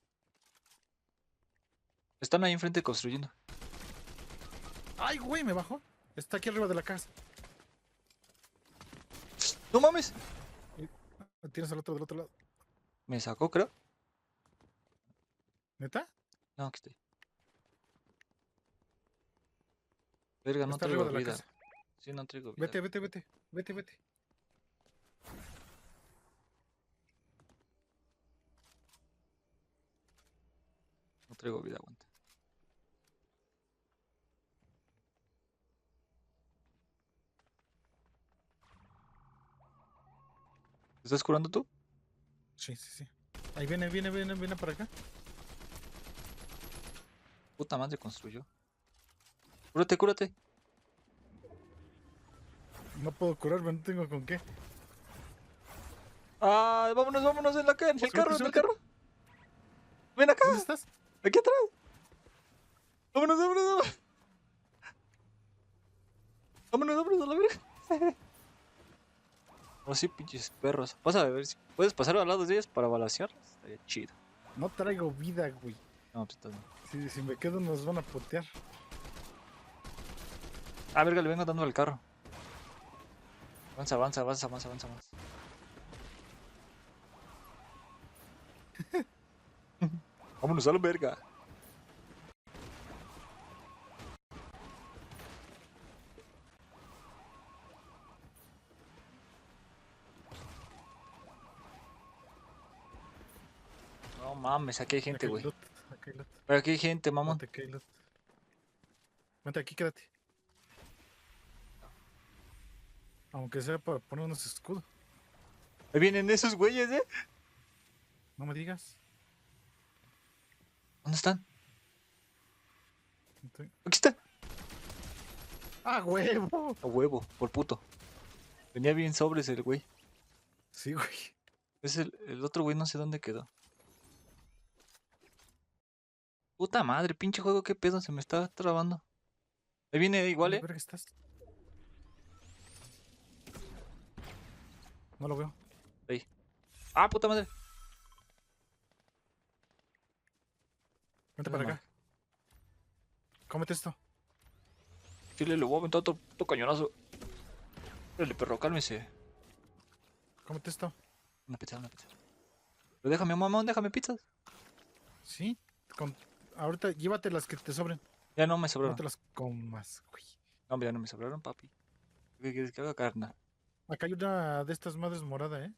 Están ahí enfrente construyendo. ¡Ay, güey! Me bajó. Está aquí arriba de la casa. ¡No mames! Tienes al otro del otro lado. Me sacó, creo. ¿Neta? No, aquí estoy. Verga, no Está traigo arriba de la vida. casa. Sí, no traigo vida. Vete. No traigo vida, aguanta. ¿Te estás curando tú? Sí. Ahí viene para acá. Puta madre, construyó. Cúrate, cúrate. No puedo curarme, no tengo con qué. Ah, vámonos en en el carro, en el Súbete. carro. Ven acá, ¿Dónde estás? aquí atrás. Vámonos. Vámonos a la verga. Oh, sí, pinches perros. Pasa a ver si puedes pasar al lado de ellos para balasearlos. Estaría chido. No traigo vida, güey. No, pues estás bien. Si me quedo nos van a potear. Ah, verga, le vengo dando al carro. Avanza. Vámonos a la verga. No mames, aquí hay gente, Acá hay güey. loot, acá hay loot. Pero aquí hay gente, mamón. Vente, acá hay loot. Vente aquí, quédate. Aunque sea para poner unos escudos. Ahí vienen esos güeyes, ¿eh? No me digas. ¿Dónde están? Estoy- Aquí están. ¡Ah, huevo! A huevo, por puto. Venía bien sobres el güey. Sí, güey. Es el otro güey, no sé dónde quedó. Puta madre, pinche juego, qué pedo, se me está trabando. Ahí viene igual, ¿Dónde ¿eh? verga estás? No lo veo. Ahí. Ah, puta madre. Vente Menos para mal. acá. Cómete esto. Chile, le voy a aventar otro puto cañonazo. Dale, perro, cálmese. Cómete esto. Una pizza. Pero déjame, mamón, déjame pizzas. Sí. Ahorita llévate las que te sobren. Ya no me No sobraron. te las comas, güey. No, hombre, ya no me sobraron, papi. ¿Qué quieres que haga, carnal? Acá hay una de estas madres morada, ¿eh?